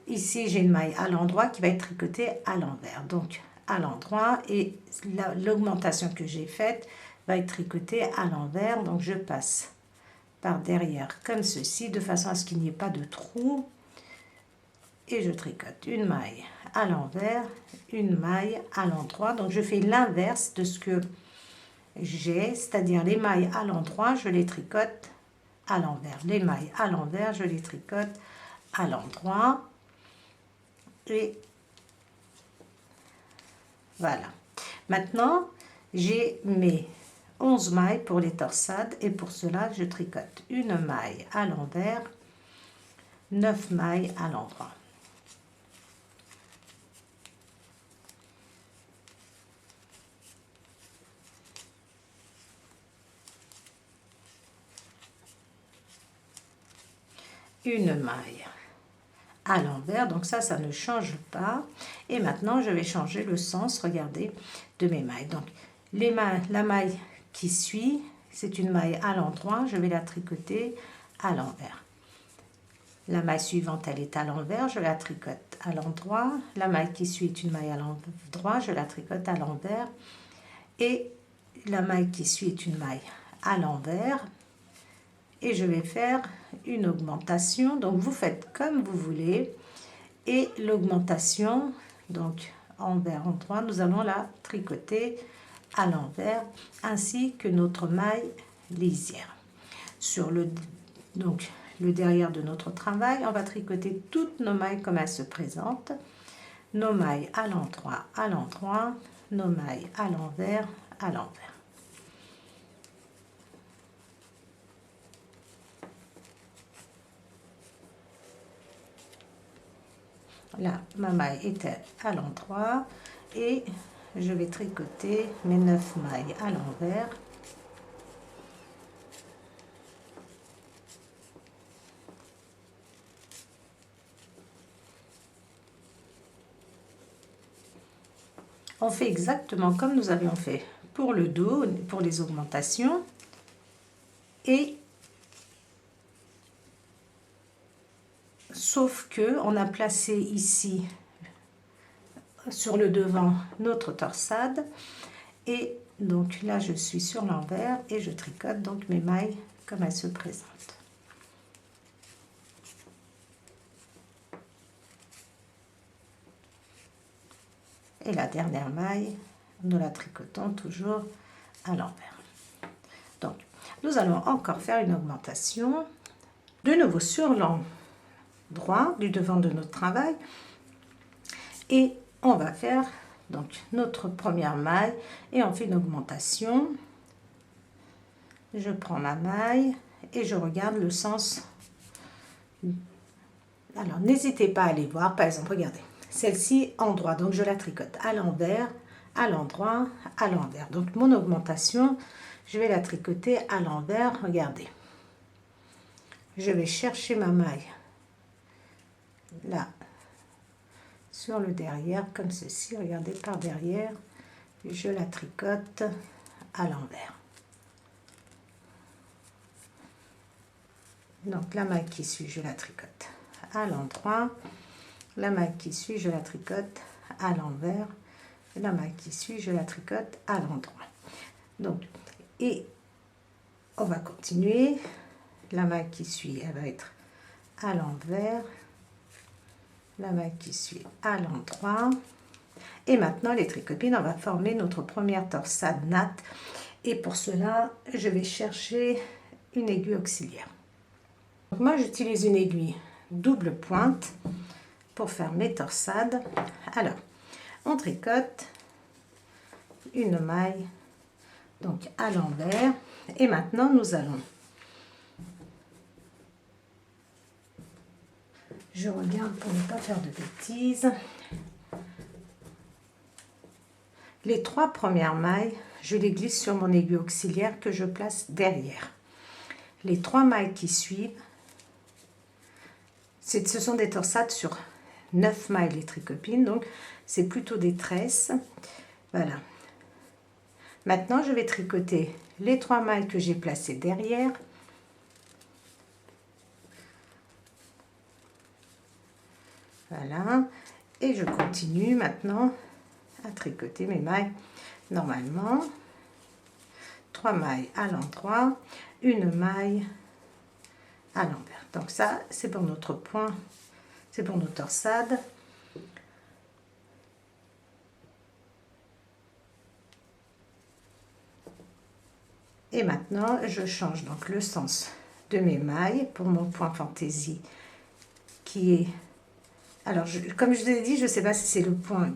ici, j'ai une maille à l'endroit qui va être tricotée à l'envers. Donc, à l'endroit et l'augmentation que j'ai faite va être tricotée à l'envers. Donc, je passe par derrière comme ceci de façon à ce qu'il n'y ait pas de trou et je tricote une maille à l'envers, une maille à l'endroit. Donc je fais l'inverse de ce que j'ai, c'est-à-dire les mailles à l'endroit, je les tricote à l'envers. Les mailles à l'envers, je les tricote à l'endroit. Et voilà. Maintenant, j'ai mes 11 mailles pour les torsades et pour cela, je tricote une maille à l'envers, 9 mailles à l'endroit. Une maille à l'envers, donc ça ne change pas. Et maintenant, je vais changer le sens, regardez, de mes mailles. Donc, la maille qui suit, c'est une maille à l'endroit, je vais la tricoter à l'envers. La maille suivante, elle est à l'envers, je la tricote à l'endroit. La maille qui suit est une maille à l'endroit, je la tricote à l'envers. Et la maille qui suit est une maille à l'envers. Et je vais faire une augmentation. Donc, vous faites comme vous voulez. Et l'augmentation, donc envers, endroit, nous allons la tricoter à l'envers, ainsi que notre maille lisière. Sur le derrière de notre travail, on va tricoter toutes nos mailles comme elles se présentent. Nos mailles à l'endroit, nos mailles à l'envers, à l'envers. Là, ma maille était à l'endroit et je vais tricoter mes 9 mailles à l'envers. On fait exactement comme nous avions fait pour le dos, pour les augmentations. Et sauf que on a placé ici sur le devant notre torsade et donc là je suis sur l'envers et je tricote donc mes mailles comme elles se présentent. Et la dernière maille, nous la tricotons toujours à l'envers. Donc nous allons encore faire une augmentation de nouveau sur l'endroit du devant de notre travail et on va faire donc notre première maille et on fait une augmentation. Je prends ma maille et je regarde le sens. Alors n'hésitez pas à aller voir, par exemple, regardez, celle-ci endroit, donc je la tricote à l'envers, à l'endroit, à l'envers. Donc mon augmentation, je vais la tricoter à l'envers, regardez. Je vais chercher ma maille là sur le derrière comme ceci, regardez, par derrière, je la tricote à l'envers. Donc la maille qui suit, je la tricote à l'endroit, la maille qui suit, je la tricote à l'envers, la maille qui suit, je la tricote à l'endroit. Donc, et on va continuer. La maille qui suit, elle va être à l'envers, la maille qui suit à l'endroit. Et maintenant, les tricopines, on va former notre première torsade natte. Et pour cela, je vais chercher une aiguille auxiliaire. Donc moi, j'utilise une aiguille double pointe pour faire mes torsades. Alors, on tricote une maille donc à l'envers. Et maintenant, nous allons... Je regarde pour ne pas faire de bêtises. Les 3 premières mailles, je les glisse sur mon aiguille auxiliaire que je place derrière. Les 3 mailles qui suivent, ce sont des torsades sur 9 mailles les tricopines, donc c'est plutôt des tresses. Voilà. Maintenant, je vais tricoter les 3 mailles que j'ai placées derrière. Voilà. Et je continue maintenant à tricoter mes mailles normalement. 3 mailles à l'endroit, une maille à l'envers. Donc ça, c'est pour notre point, c'est pour nos torsades. Et maintenant, je change donc le sens de mes mailles pour mon point fantaisie qui est, alors comme je vous ai dit, je ne sais pas si c'est le point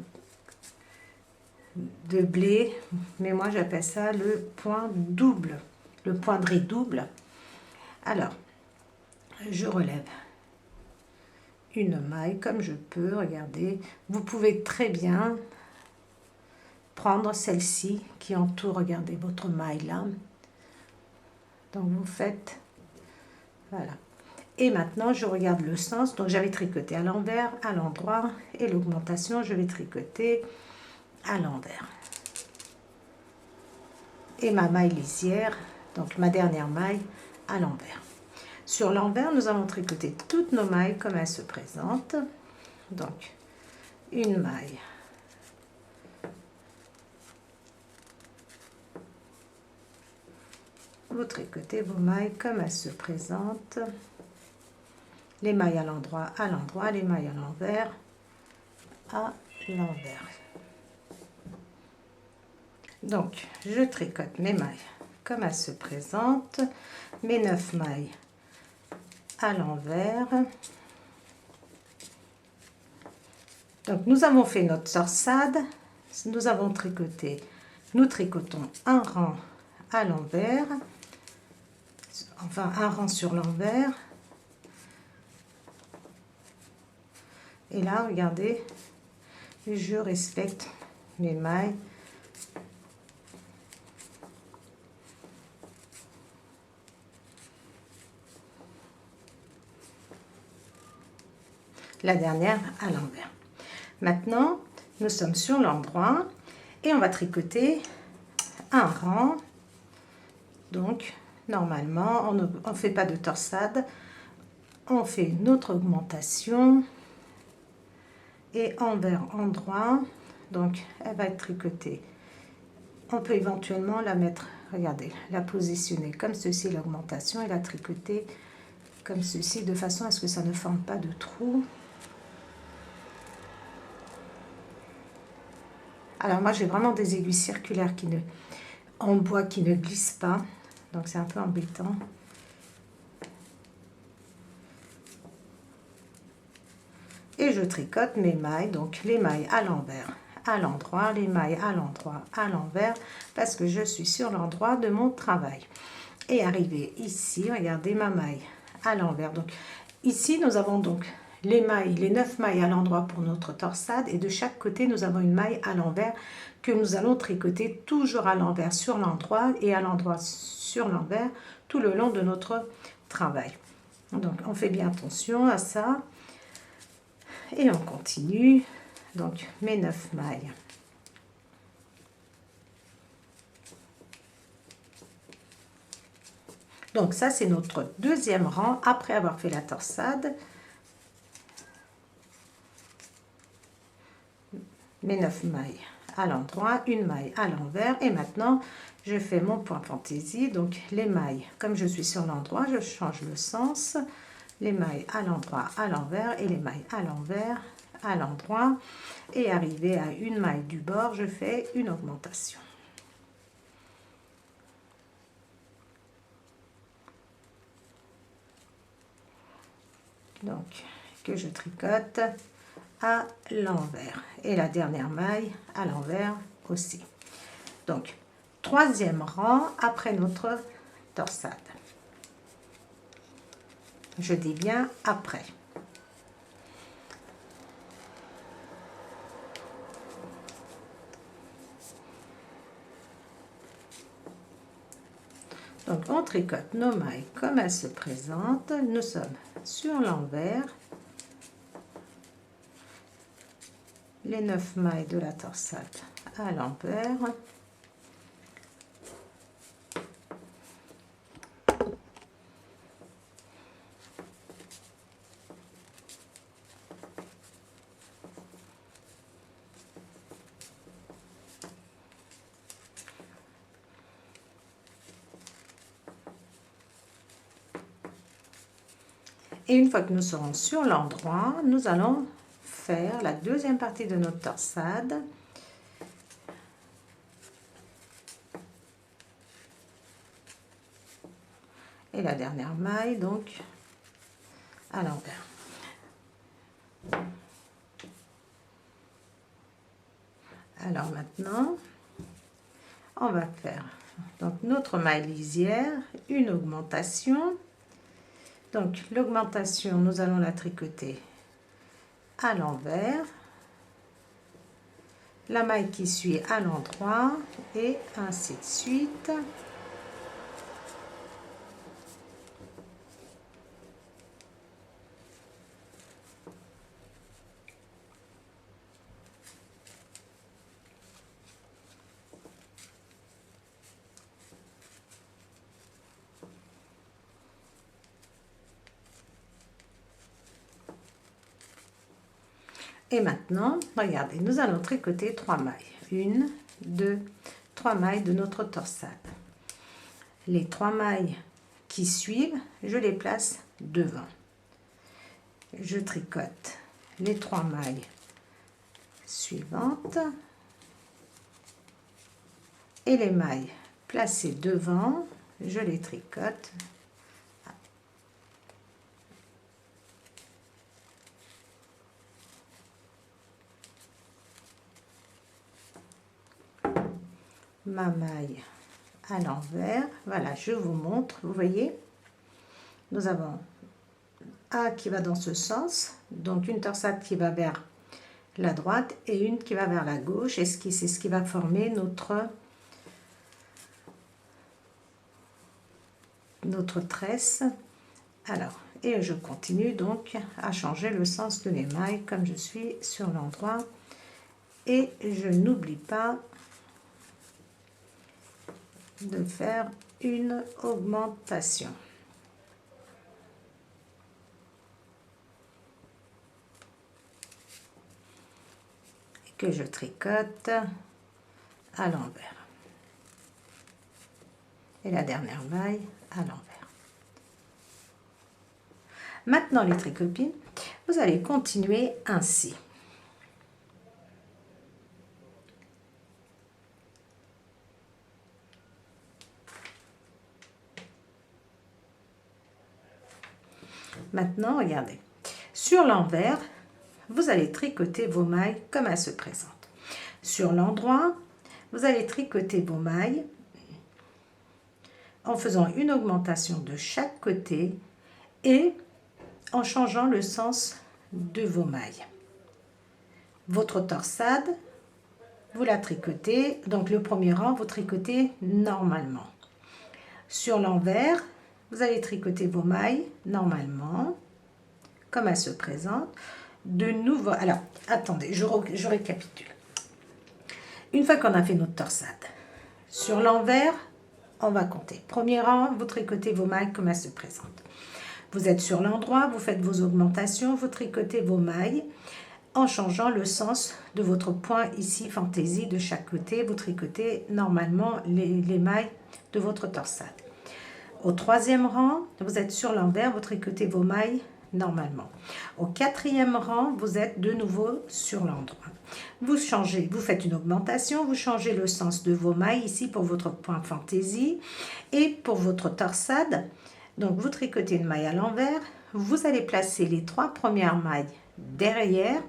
de blé, mais moi j'appelle ça le point double, le point de riz double. Alors je relève une maille comme je peux, regardez, vous pouvez très bien prendre celle-ci qui entoure, regardez, votre maille là, donc vous faites, voilà, et maintenant je regarde le sens, donc j'avais tricoté à l'envers, à l'endroit, et l'augmentation je vais tricoter à l'envers, et ma maille lisière, donc ma dernière maille à l'envers. Sur l'envers, nous allons tricoter toutes nos mailles comme elles se présentent. Donc, une maille, vous tricotez vos mailles comme elles se présentent. Les mailles à l'endroit, les mailles à l'envers, à l'envers. Donc, je tricote mes mailles comme elles se présentent, mes 9 mailles à l'envers. Donc nous avons fait notre torsade, nous avons tricoté, nous tricotons un rang à l'envers, enfin un rang sur l'envers, et là regardez, je respecte mes mailles. La dernière à l'envers. Maintenant, nous sommes sur l'endroit et on va tricoter un rang. Donc, normalement, on ne fait pas de torsade. On fait notre augmentation et envers endroit. Donc, elle va être tricotée. On peut éventuellement la mettre, regardez, la positionner comme ceci, l'augmentation, et la tricoter comme ceci, de façon à ce que ça ne forme pas de trou. Alors moi j'ai vraiment des aiguilles circulaires en bois qui ne glissent pas, donc c'est un peu embêtant. Et je tricote mes mailles, donc les mailles à l'envers, à l'endroit, les mailles à l'endroit, à l'envers, parce que je suis sur l'endroit de mon travail. Et arrivé ici, regardez ma maille à l'envers. Donc ici nous avons donc les mailles, les 9 mailles à l'endroit pour notre torsade, et de chaque côté nous avons une maille à l'envers que nous allons tricoter toujours à l'envers sur l'endroit et à l'endroit sur l'envers tout le long de notre travail. Donc on fait bien attention à ça et on continue. Donc mes 9 mailles. Donc ça c'est notre deuxième rang après avoir fait la torsade. Mes 9 mailles à l'endroit, une maille à l'envers, et maintenant je fais mon point fantaisie. Donc les mailles, comme je suis sur l'endroit, je change le sens, les mailles à l'endroit, à l'envers, et les mailles à l'envers, à l'endroit, et arrivé à une maille du bord, je fais une augmentation. Donc que je tricote à l'envers, et la dernière maille à l'envers aussi. Donc troisième rang après notre torsade, je dis bien après. Donc on tricote nos mailles comme elles se présentent, nous sommes sur l'envers, les 9 mailles de la torsade à l'envers, et une fois que nous serons sur l'endroit, nous allons faire la deuxième partie de notre torsade. et la dernière maille donc à l'envers. Alors maintenant, on va faire donc notre maille lisière, une augmentation. Donc l'augmentation, nous allons la tricoter à l'envers, la maille qui suit à l'endroit et ainsi de suite. Et maintenant, regardez, nous allons tricoter 3 mailles. 1, 2, 3 mailles de notre torsade. Les 3 mailles qui suivent, je les place devant. Je tricote les 3 mailles suivantes. Et les mailles placées devant, je les tricote. Ma maille à l'envers, voilà, je vous montre, vous voyez, nous avons A qui va dans ce sens, donc une torsade qui va vers la droite et une qui va vers la gauche, et c'est ce qui va former notre tresse. Alors, et je continue donc à changer le sens de mes mailles comme je suis sur l'endroit, et je n'oublie pas de faire une augmentation. Et que je tricote à l'envers. Et la dernière maille à l'envers. Maintenant les tricopines, vous allez continuer ainsi. Maintenant, regardez, sur l'envers, vous allez tricoter vos mailles comme elles se présentent. Sur l'endroit, vous allez tricoter vos mailles en faisant une augmentation de chaque côté et en changeant le sens de vos mailles. Votre torsade, vous la tricotez, donc le premier rang, vous tricotez normalement. Sur l'envers, vous allez tricoter vos mailles normalement, comme elles se présentent. De nouveau, alors, attendez, je récapitule. Une fois qu'on a fait notre torsade, sur l'envers, on va compter. Premier rang, vous tricotez vos mailles comme elles se présentent. Vous êtes sur l'endroit, vous faites vos augmentations, vous tricotez vos mailles en changeant le sens de votre point ici, fantaisie, de chaque côté. Vous tricotez normalement les mailles de votre torsade. Au troisième rang, vous êtes sur l'envers, vous tricotez vos mailles normalement. Au quatrième rang, vous êtes de nouveau sur l'endroit. Vous changez, vous faites une augmentation, vous changez le sens de vos mailles ici pour votre point fantaisie et pour votre torsade. Donc vous tricotez une maille à l'envers, vous allez placer les 3 premières mailles derrière,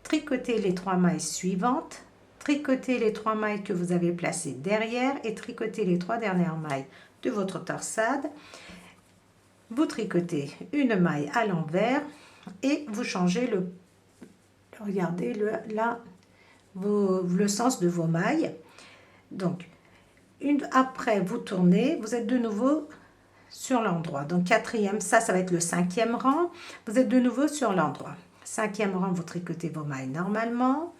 tricoter les 3 mailles suivantes, tricoter les 3 mailles que vous avez placées derrière et tricoter les 3 dernières mailles de votre torsade. Vous tricotez une maille à l'envers et vous changez regardez le sens de vos mailles. Donc après vous tournez, vous êtes de nouveau sur l'endroit. Donc quatrième, ça va être le 5e rang, vous êtes de nouveau sur l'endroit. 5e rang, vous tricotez vos mailles normalement.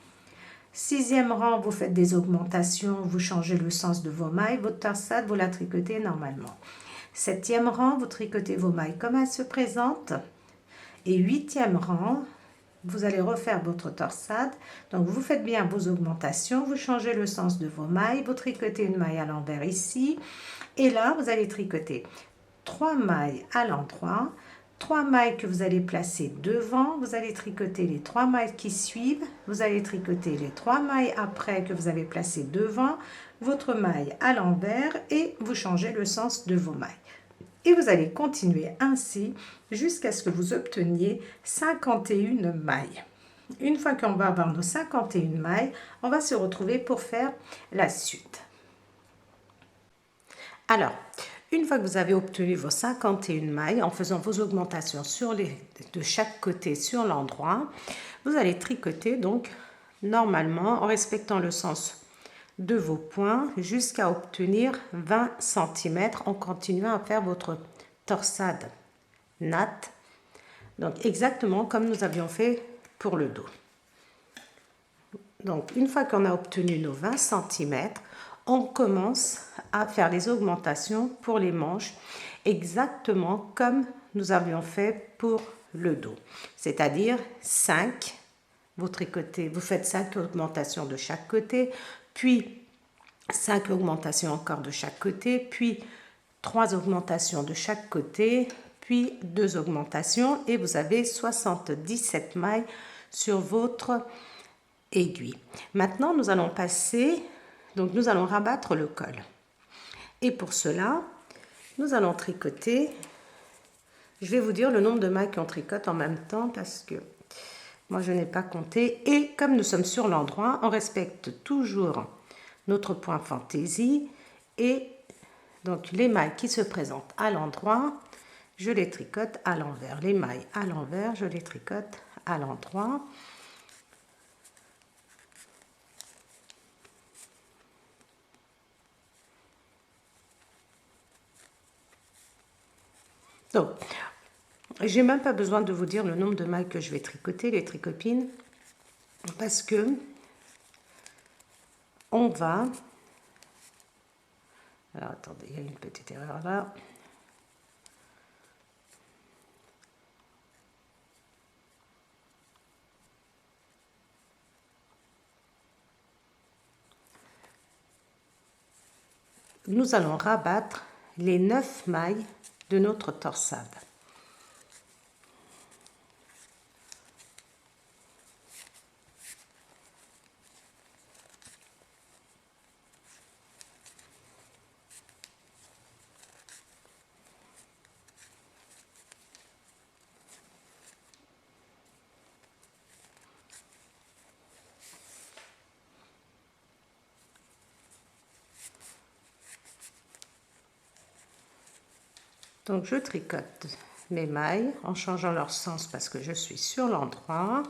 6e rang, vous faites des augmentations, vous changez le sens de vos mailles, votre torsade, vous la tricotez normalement. 7e rang, vous tricotez vos mailles comme elles se présentent. Et 8e rang, vous allez refaire votre torsade. Donc vous faites bien vos augmentations, vous changez le sens de vos mailles, vous tricotez une maille à l'envers ici. Et là, vous allez tricoter 3 mailles à l'endroit, 3 mailles que vous allez placer devant, vous allez tricoter les 3 mailles qui suivent, vous allez tricoter les 3 mailles après que vous avez placées devant, votre maille à l'envers et vous changez le sens de vos mailles. Et vous allez continuer ainsi jusqu'à ce que vous obteniez 51 mailles. Une fois qu'on va avoir nos 51 mailles, on va se retrouver pour faire la suite. Alors, une fois que vous avez obtenu vos 51 mailles, en faisant vos augmentations de chaque côté sur l'endroit, vous allez tricoter donc normalement en respectant le sens de vos points jusqu'à obtenir 20 cm en continuant à faire votre torsade natte, donc exactement comme nous avions fait pour le dos. Donc une fois qu'on a obtenu nos 20 cm, on commence à faire les augmentations pour les manches exactement comme nous avions fait pour le dos, c'est-à-dire 5. Vous tricotez, vous faites 5 augmentations de chaque côté, puis 5 augmentations encore de chaque côté, puis 3 augmentations de chaque côté, puis 2 augmentations et vous avez 77 mailles sur votre aiguille. Maintenant, nous allons passer, donc nous allons rabattre le col. Et pour cela, nous allons tricoter. Je vais vous dire le nombre de mailles qu'on tricote en même temps parce que moi je n'ai pas compté. Et comme nous sommes sur l'endroit, on respecte toujours notre point fantaisie et donc les mailles qui se présentent à l'endroit, je les tricote à l'envers. Les mailles à l'envers, je les tricote à l'endroit. Donc, j'ai même pas besoin de vous dire le nombre de mailles que je vais tricoter, les tricopines, parce que on va... Alors, attendez, il y a une petite erreur là. Nous allons rabattre les 9 mailles de notre torsade. Donc je tricote mes mailles en changeant leur sens parce que je suis sur l'endroit.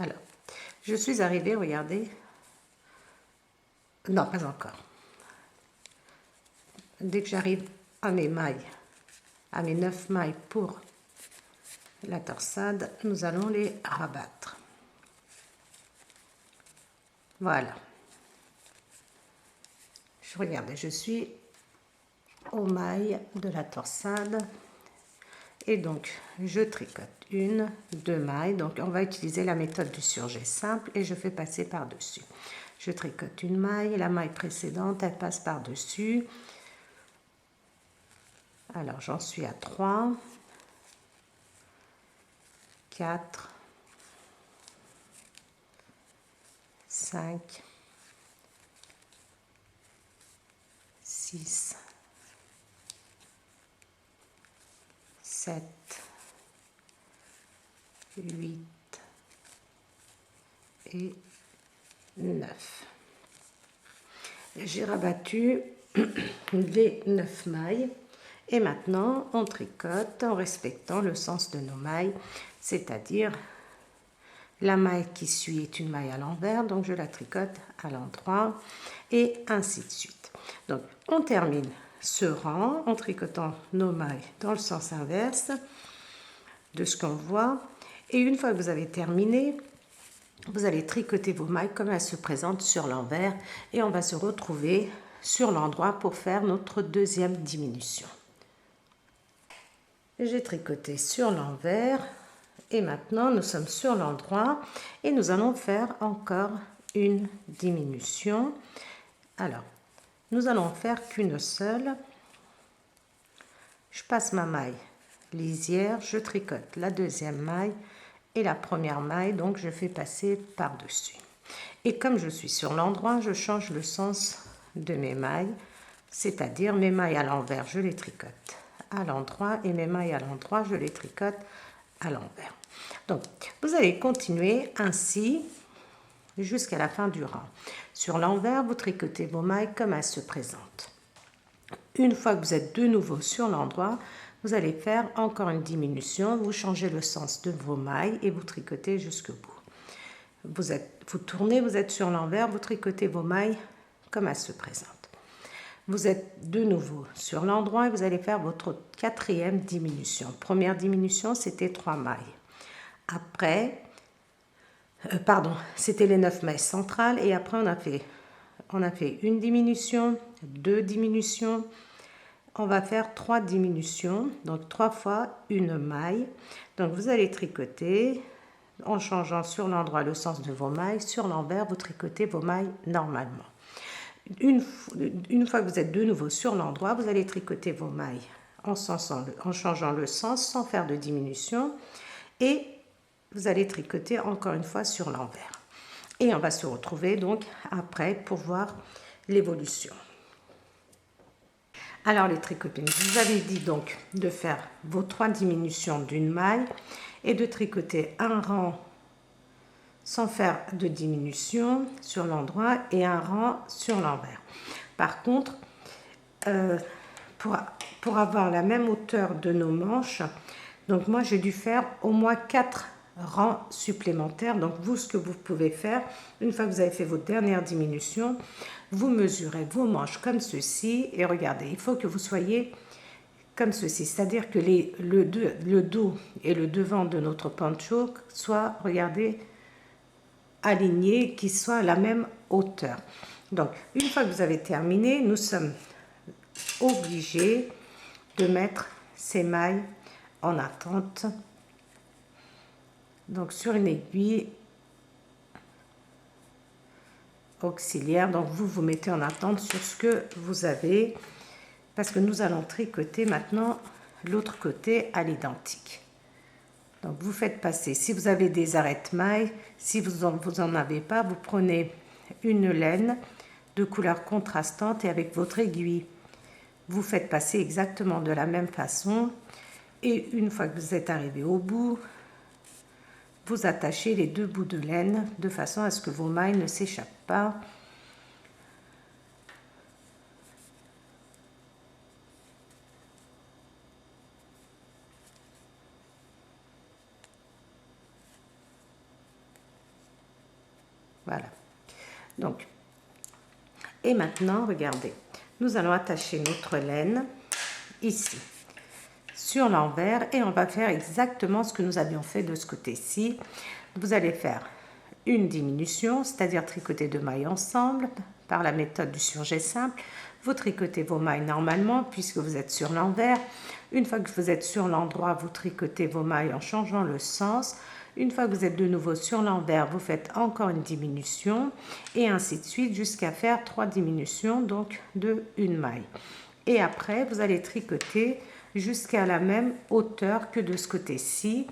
Alors, je suis arrivée, regardez. Non, pas encore. Dès que j'arrive à mes mailles, à mes 9 mailles pour la torsade, nous allons les rabattre. Voilà. Regardez, je suis aux mailles de la torsade. Et donc, je tricote 1, 2 mailles. Donc, on va utiliser la méthode du surjet simple et je fais passer par-dessus. Je tricote une maille, la maille précédente, elle passe par-dessus. Alors, j'en suis à 3, 4, 5, 6, 7, 8 et 9. J'ai rabattu les 9 mailles et maintenant on tricote en respectant le sens de nos mailles, c'est-à-dire la maille qui suit est une maille à l'envers, donc je la tricote à l'endroit et ainsi de suite. Donc on termine ce rang en tricotant nos mailles dans le sens inverse de ce qu'on voit. Et une fois que vous avez terminé, vous allez tricoter vos mailles comme elles se présentent sur l'envers et on va se retrouver sur l'endroit pour faire notre deuxième diminution. J'ai tricoté sur l'envers et maintenant nous sommes sur l'endroit et nous allons faire encore une diminution. Alors, nous allons faire qu'une seule. Je passe ma maille lisière, je tricote la deuxième maille et la première maille, donc je fais passer par-dessus. Et comme je suis sur l'endroit, je change le sens de mes mailles, c'est-à-dire mes mailles à l'envers, je les tricote à l'endroit et mes mailles à l'endroit, je les tricote à l'envers. Donc, vous allez continuer ainsi jusqu'à la fin du rang. Sur l'envers, vous tricotez vos mailles comme elles se présentent. Une fois que vous êtes de nouveau sur l'endroit, vous allez faire encore une diminution, vous changez le sens de vos mailles et vous tricotez jusqu'au bout. Vous tournez, vous êtes sur l'envers, vous tricotez vos mailles comme elles se présentent. Vous êtes de nouveau sur l'endroit et vous allez faire votre quatrième diminution. Première diminution, c'était 3 mailles. Après, c'était les 9 mailles centrales et après on a fait une diminution, 2 diminutions. On va faire 3 diminutions, donc 3 fois une maille. Donc vous allez tricoter en changeant sur l'endroit le sens de vos mailles. Sur l'envers, vous tricotez vos mailles normalement. Une fois que vous êtes de nouveau sur l'endroit, vous allez tricoter vos mailles en changeant le sens sans faire de diminution et vous allez tricoter encore une fois sur l'envers. Et on va se retrouver donc après pour voir l'évolution. Alors les tricotines, je vous avais dit donc de faire vos 3 diminutions d'une maille et de tricoter un rang sans faire de diminution sur l'endroit et un rang sur l'envers. Par contre, pour avoir la même hauteur de nos manches, donc moi j'ai dû faire au moins 4 rangs supplémentaires. Donc vous, ce que vous pouvez faire, une fois que vous avez fait votre dernière diminution, vous mesurez vos manches comme ceci et regardez, il faut que vous soyez comme ceci, c'est-à-dire que le dos et le devant de notre poncho soient, regardez, alignés, qui soient à la même hauteur. Donc une fois que vous avez terminé, nous sommes obligés de mettre ces mailles en attente, donc sur une aiguille auxiliaire. Donc vous mettez en attente sur ce que vous avez, parce que nous allons tricoter maintenant l'autre côté à l'identique. Donc vous faites passer, si vous avez des arrête-mailles, si vous en avez pas, vous prenez une laine de couleur contrastante et avec votre aiguille, vous faites passer exactement de la même façon. Et une fois que vous êtes arrivé au bout, vous attachez les 2 bouts de laine de façon à ce que vos mailles ne s'échappent pas. Voilà. Donc, et maintenant, regardez, nous allons attacher notre laine ici, sur l'envers, et on va faire exactement ce que nous avions fait de ce côté-ci. Vous allez faire une diminution, c'est-à-dire tricoter 2 mailles ensemble par la méthode du surjet simple. Vous tricotez vos mailles normalement puisque vous êtes sur l'envers. Une fois que vous êtes sur l'endroit, vous tricotez vos mailles en changeant le sens. Une fois que vous êtes de nouveau sur l'envers, vous faites encore une diminution et ainsi de suite jusqu'à faire 3 diminutions, donc de une maille. Et après, vous allez tricoter jusqu'à la même hauteur que de ce côté-ci.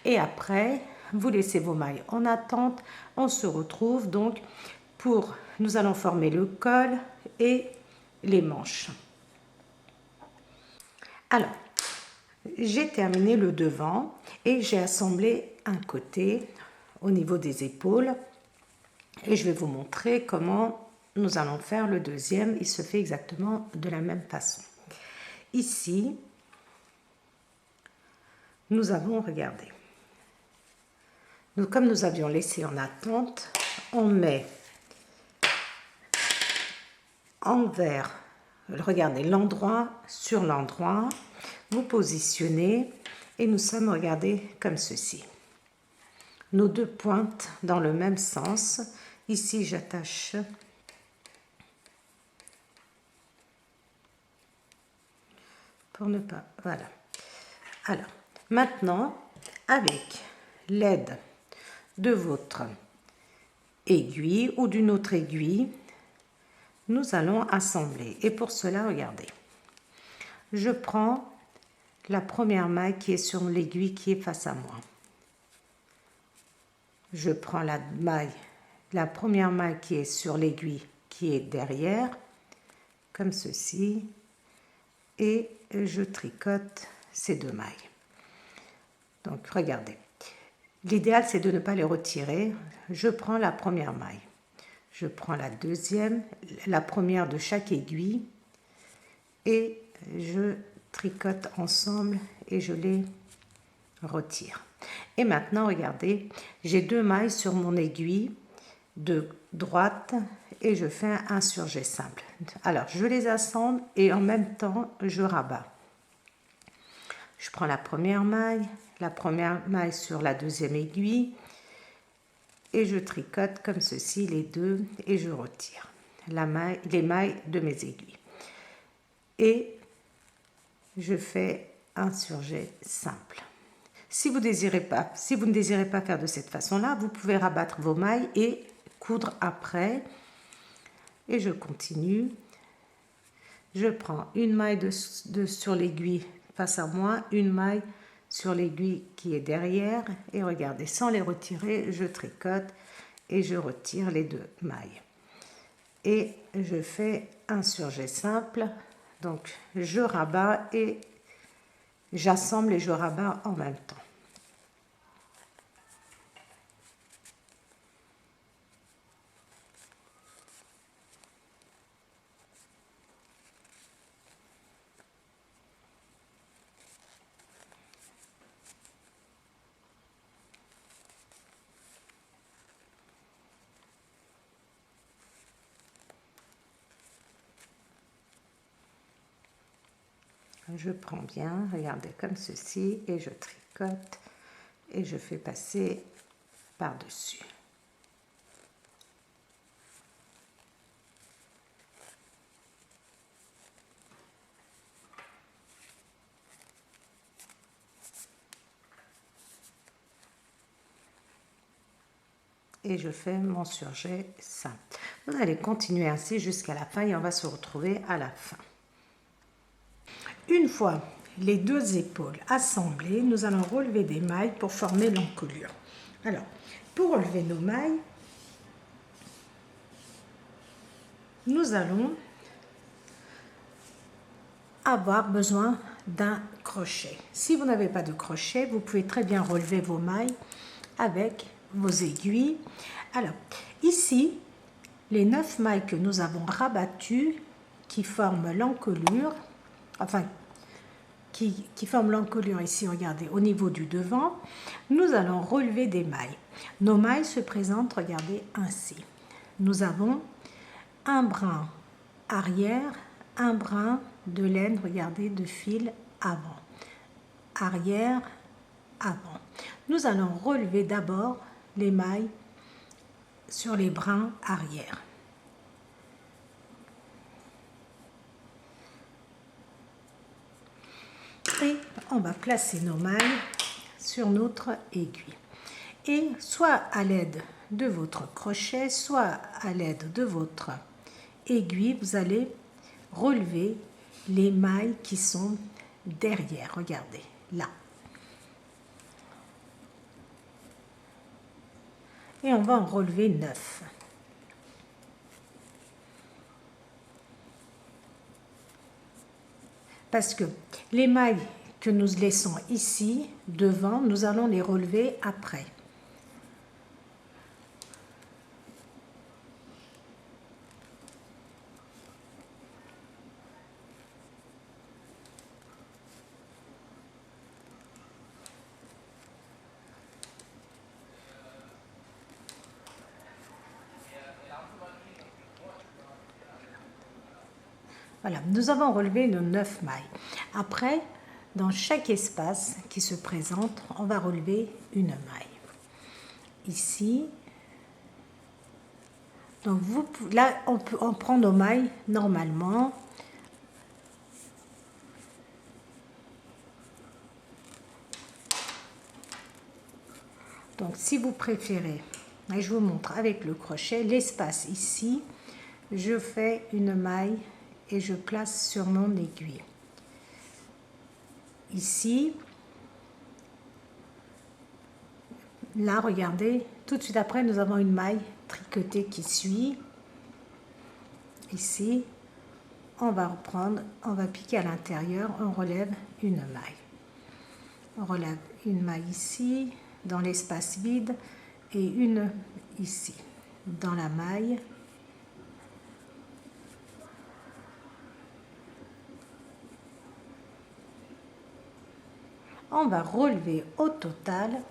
Et après, vous laissez vos mailles en attente. On se retrouve donc nous allons former le col et les manches. Alors, j'ai terminé le devant et j'ai assemblé un côté au niveau des épaules et je vais vous montrer comment nous allons faire le deuxième. Il se fait exactement de la même façon. Ici, nous avons, regardé, comme nous avions laissé en attente, on met envers, regardez, l'endroit sur l'endroit, vous positionnez et nous sommes, regardez, comme ceci. Nos 2 pointes dans le même sens. Ici, j'attache pour ne pas, voilà. Alors, maintenant, avec l'aide de votre aiguille ou d'une autre aiguille, nous allons assembler. Et pour cela, regardez, je prends la première maille qui est sur l'aiguille qui est face à moi. Je prends la première maille qui est sur l'aiguille qui est derrière, comme ceci, et je tricote ces deux mailles. Donc, regardez. L'idéal, c'est de ne pas les retirer. Je prends la première maille. Je prends la deuxième, la première de chaque aiguille, et je tricote ensemble et je les retire. Et maintenant, regardez, j'ai deux mailles sur mon aiguille de droite et je fais un surjet simple. Alors, je les assemble et en même temps, je rabats. Je prends la première maille sur la deuxième aiguille et je tricote comme ceci les deux et je retire les mailles de mes aiguilles. Et je fais un surjet simple. Si vous ne désirez pas faire de cette façon-là, vous pouvez rabattre vos mailles et coudre après. Et je continue. Je prends une maille sur l'aiguille face à moi, une maille sur l'aiguille qui est derrière. Et regardez, sans les retirer, je tricote et je retire les deux mailles. Et je fais un surjet simple. Donc, je rabats et j'assemble et je rabats en même temps. Je prends bien, regardez, comme ceci, et je tricote et je fais passer par-dessus. Et je fais mon surjet simple. Vous allez continuer ainsi jusqu'à la fin et on va se retrouver à la fin. Une fois les deux épaules assemblées, nous allons relever des mailles pour former l'encolure. Alors, pour relever nos mailles, nous allons avoir besoin d'un crochet. Si vous n'avez pas de crochet, vous pouvez très bien relever vos mailles avec vos aiguilles. Alors, ici, les 9 mailles que nous avons rabattues qui forment l'encolure, enfin, qui forment l'encolure ici, regardez, au niveau du devant, nous allons relever des mailles. Nos mailles se présentent, regardez, ainsi. Nous avons un brin arrière, un brin de laine, regardez, de fil avant. Arrière, avant. Nous allons relever d'abord les mailles sur les brins arrière. Et on va placer nos mailles sur notre aiguille. Et soit à l'aide de votre crochet, soit à l'aide de votre aiguille, vous allez relever les mailles qui sont derrière. Regardez, là. Et on va en relever 9. Parce que les mailles que nous laissons ici, devant, nous allons les relever après. Voilà, nous avons relevé nos 9 mailles. Après, dans chaque espace qui se présente, on va relever une maille. Ici, donc là, on prend nos mailles normalement. Donc si vous préférez, et je vous montre avec le crochet, l'espace ici, je fais une maille et je place sur mon aiguille. Ici, là, regardez, tout de suite après, nous avons une maille tricotée qui suit. Ici, on va reprendre, on va piquer à l'intérieur, on relève une maille. On relève une maille ici, dans l'espace vide, et une ici, dans la maille. On va relever au total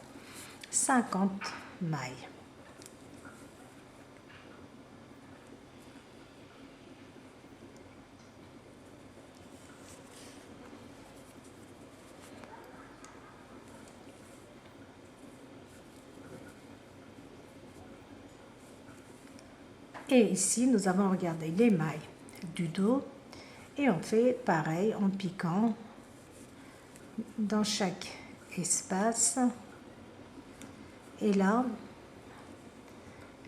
50 mailles. Et ici, nous avons regardé les mailles du dos et on fait pareil en piquant dans chaque espace. Et là,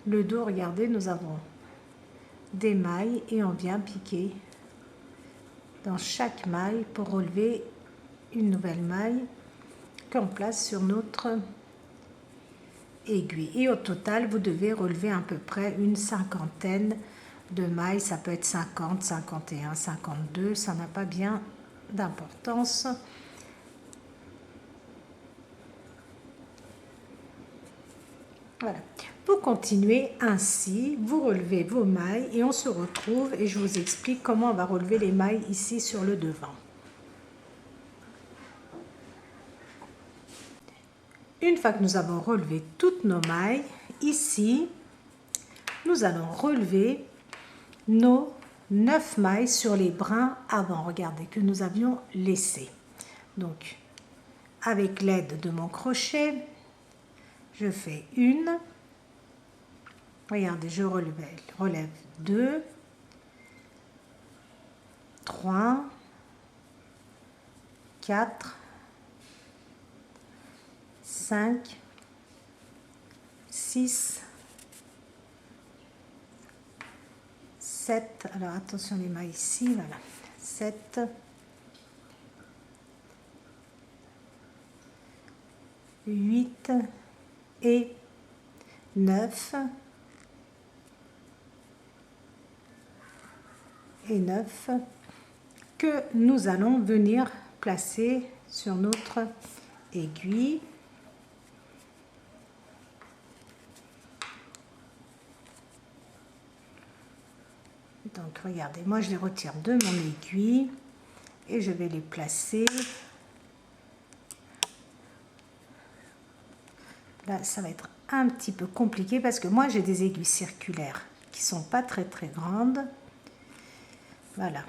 le dos, regardez, nous avons des mailles et on vient piquer dans chaque maille pour relever une nouvelle maille qu'on place sur notre aiguille. Et au total, vous devez relever à peu près une cinquantaine de mailles. Ça peut être 50, 51, 52, ça n'a pas bien d'importance. Voilà. Vous continuez ainsi, vous relevez vos mailles et on se retrouve et je vous explique comment on va relever les mailles ici sur le devant. Une fois que nous avons relevé toutes nos mailles, ici, nous allons relever nos 9 mailles sur les brins avant, regardez, que nous avions laissés. Donc, avec l'aide de mon crochet, je fais une, regardez, je relève 2, 3, 4, 5, 6, 7, alors attention les mailles ici, voilà, 7, 8 et 9 et 9 que nous allons venir placer sur notre aiguille. Donc regardez, moi je les retire de mon aiguille et je vais les placer. Là, ça va être un petit peu compliqué parce que moi j'ai des aiguilles circulaires qui sont pas très grandes. Voilà.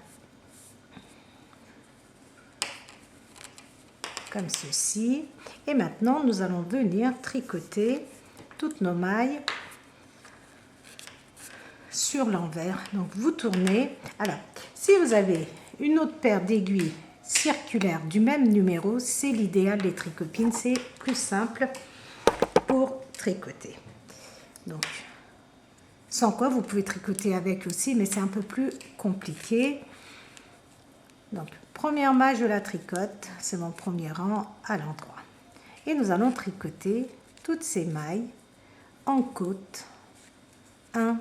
Comme ceci. Et maintenant, nous allons venir tricoter toutes nos mailles sur l'envers. Donc, vous tournez. Alors, si vous avez une autre paire d'aiguilles circulaires du même numéro, c'est l'idéal des tricopines. C'est plus simple pour tricoter. Donc, sans quoi vous pouvez tricoter avec aussi, mais c'est un peu plus compliqué. Donc, première maille, je la tricote, c'est mon premier rang à l'endroit. Et nous allons tricoter toutes ces mailles en côte 1,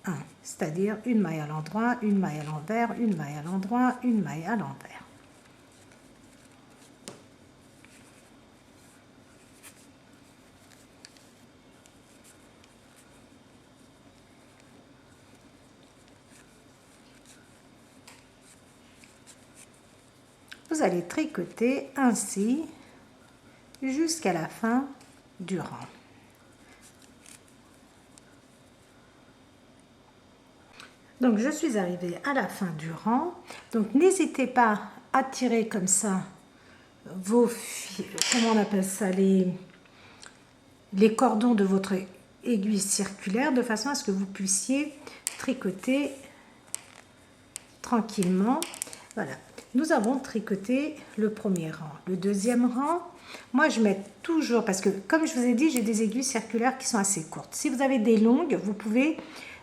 1, c'est-à-dire une maille à l'endroit, une maille à l'envers, une maille à l'endroit, une maille à l'envers. Vous allez tricoter ainsi jusqu'à la fin du rang. Donc je suis arrivée à la fin du rang. Donc n'hésitez pas à tirer comme ça vos, comment on appelle ça, les cordons de votre aiguille circulaire de façon à ce que vous puissiez tricoter tranquillement. Voilà. Nous avons tricoté le premier rang. Le deuxième rang, Moi, je mets toujours, parce que comme je vous ai dit, j'ai des aiguilles circulaires qui sont assez courtes. Si vous avez des longues, vous pouvez,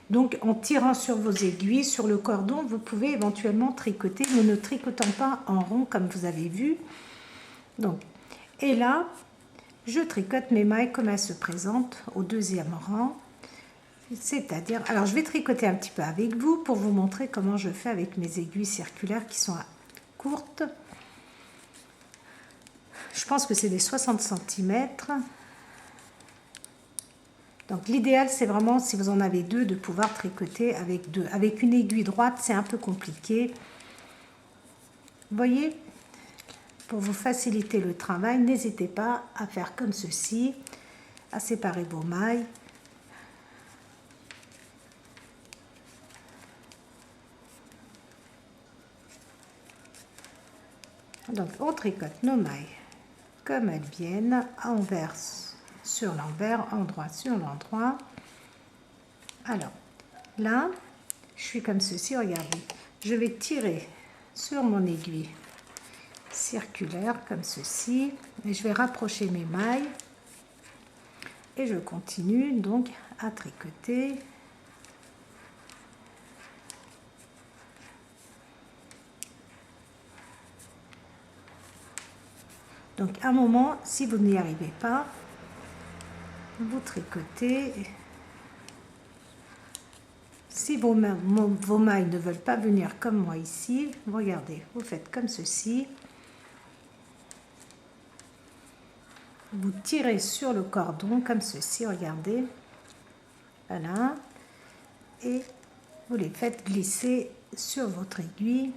donc en tirant sur vos aiguilles, sur le cordon, vous pouvez éventuellement tricoter, mais ne tricotant pas en rond comme vous avez vu. Donc, et là, je tricote mes mailles comme elles se présentent au deuxième rang. C'est-à-dire, alors je vais tricoter un petit peu avec vous pour vous montrer comment je fais avec mes aiguilles circulaires qui sont courtes. Je pense que c'est des 60 cm. Donc l'idéal, c'est vraiment, si vous en avez deux, de pouvoir tricoter avec deux. Avec une aiguille droite, c'est un peu compliqué. Vous voyez, pour vous faciliter le travail, n'hésitez pas à faire comme ceci, à séparer vos mailles. Donc on tricote nos mailles comme elles viennent, envers sur l'envers, endroit sur l'endroit. Alors là, je suis comme ceci, regardez. Je vais tirer sur mon aiguille circulaire comme ceci et je vais rapprocher mes mailles et je continue donc à tricoter. Donc à un moment, si vous n'y arrivez pas, vous tricotez. Si vos mailles ne veulent pas venir comme moi ici, regardez, vous faites comme ceci. Vous tirez sur le cordon comme ceci, regardez. Voilà. Et vous les faites glisser sur votre aiguille.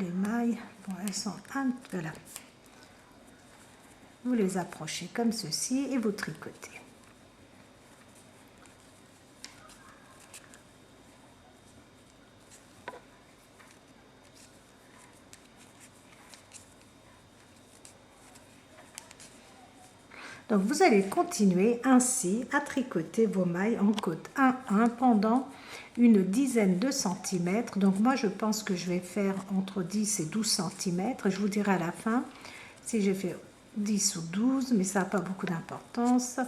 Les mailles, bon, elles sont voilà. Vous les approchez comme ceci et vous tricotez. Donc vous allez continuer ainsi à tricoter vos mailles en côte 1-1 pendant une dizaine de centimètres. Donc moi je pense que je vais faire entre 10 et 12 centimètres. Je vous dirai à la fin si j'ai fait 10 ou 12, mais ça n'a pas beaucoup d'importance.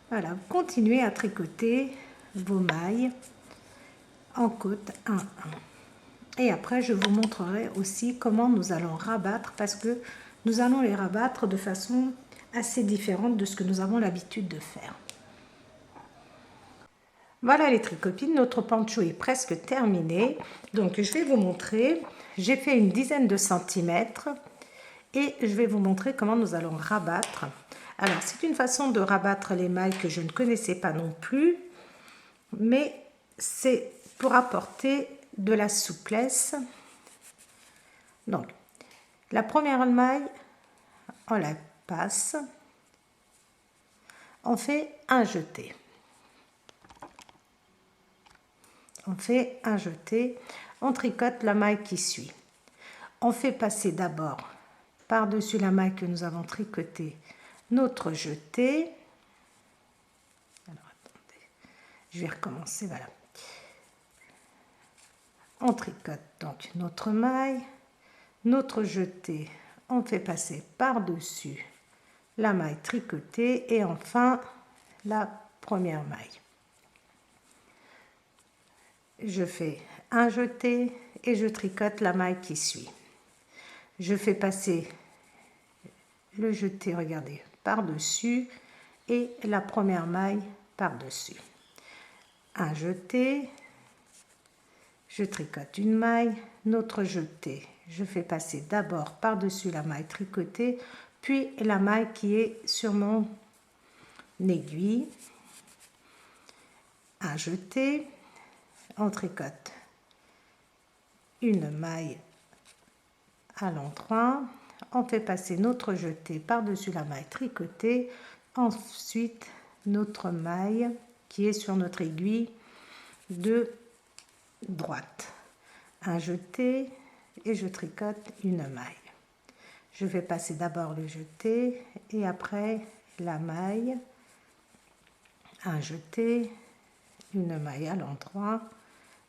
Voilà, continuez à tricoter vos mailles en côte 1-1. Et après je vous montrerai aussi comment nous allons rabattre, parce que nous allons les rabattre de façon assez différente de ce que nous avons l'habitude de faire. Voilà les tricopines, notre poncho est presque terminé. Donc je vais vous montrer, j'ai fait une dizaine de centimètres et je vais vous montrer comment nous allons rabattre. Alors c'est une façon de rabattre les mailles que je ne connaissais pas non plus, mais c'est pour apporter de la souplesse. Donc la première maille, on la passe, on fait un jeté. On fait un jeté, on tricote la maille qui suit. On fait passer d'abord par-dessus la maille que nous avons tricotée notre jeté. Alors attendez, je vais recommencer, voilà. On tricote donc notre maille, notre jeté, on fait passer par-dessus la maille tricotée et enfin la première maille. Je fais un jeté et je tricote la maille qui suit. Je fais passer le jeté, regardez, par-dessus et la première maille par-dessus. Un jeté, je tricote une maille, notre jeté, je fais passer d'abord par-dessus la maille tricotée, puis la maille qui est sur mon aiguille. Un jeté, on tricote une maille à l'endroit, on fait passer notre jeté par-dessus la maille tricotée, ensuite notre maille qui est sur notre aiguille de droite. Un jeté et je tricote une maille. Je vais passer d'abord le jeté et après la maille, un jeté, une maille à l'endroit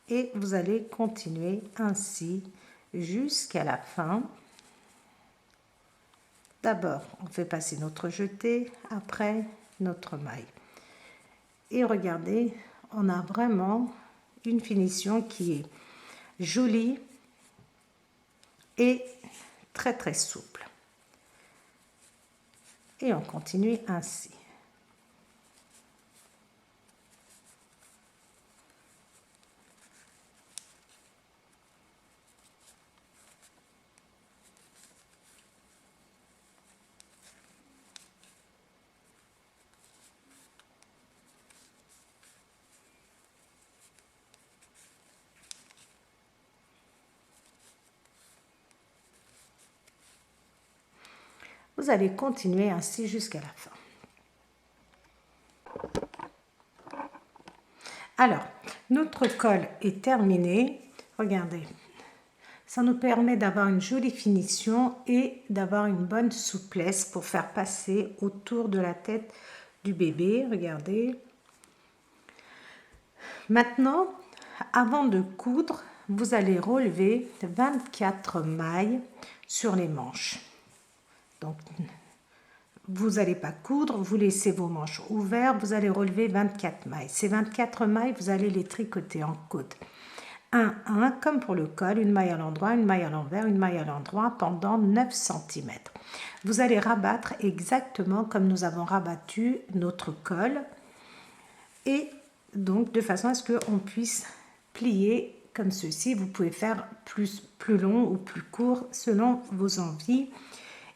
et vous allez continuer ainsi jusqu'à la fin. D'abord, on fait passer notre jeté, après notre maille. Et regardez, on a vraiment une finition qui est jolie et très très souple. Et on continue ainsi. Vous allez continuer ainsi jusqu'à la fin. Alors, notre col est terminé. Regardez, ça nous permet d'avoir une jolie finition et d'avoir une bonne souplesse pour faire passer autour de la tête du bébé. Regardez. Maintenant, avant de coudre, vous allez relever 24 mailles sur les manches. Donc, vous n'allez pas coudre, vous laissez vos manches ouvertes, vous allez relever 24 mailles. Ces 24 mailles, vous allez les tricoter en coude. 1, 1, comme pour le col, une maille à l'endroit, une maille à l'envers, une maille à l'endroit pendant 9 cm. Vous allez rabattre exactement comme nous avons rabattu notre col. Et donc, de façon à ce qu'on puisse plier comme ceci. Vous pouvez faire plus long ou plus court selon vos envies.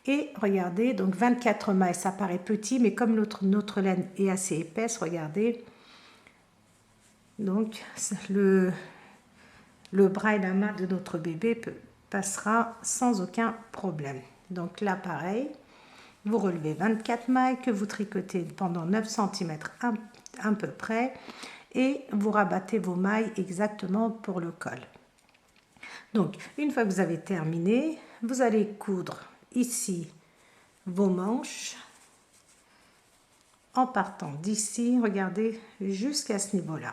Et regardez, donc 24 mailles, ça paraît petit, mais comme notre laine est assez épaisse, regardez. Donc, le bras et la main de notre bébé passera sans aucun problème. Donc là, pareil, vous relevez 24 mailles que vous tricotez pendant 9 cm à peu près et vous rabattez vos mailles exactement pour le col. Donc, une fois que vous avez terminé, vous allez coudre ici vos manches en partant d'ici, regardez, jusqu'à ce niveau-là.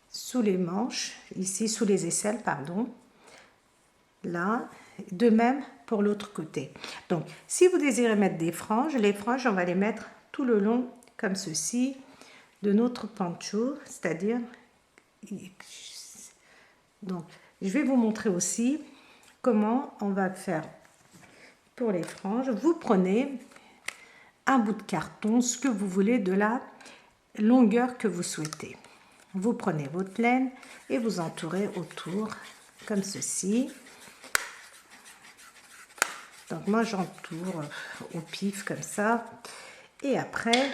Sous les manches, ici sous les aisselles, pardon, là, de même pour l'autre côté. Donc, si vous désirez mettre des franges, les franges, on va les mettre tout le long, comme ceci, de notre poncho, c'est-à-dire, donc, je vais vous montrer aussi comment on va faire pour les franges. Vous prenez un bout de carton, ce que vous voulez, de la longueur que vous souhaitez. Vous prenez votre laine et vous entourez autour comme ceci. Donc moi j'entoure au pif comme ça. Et après,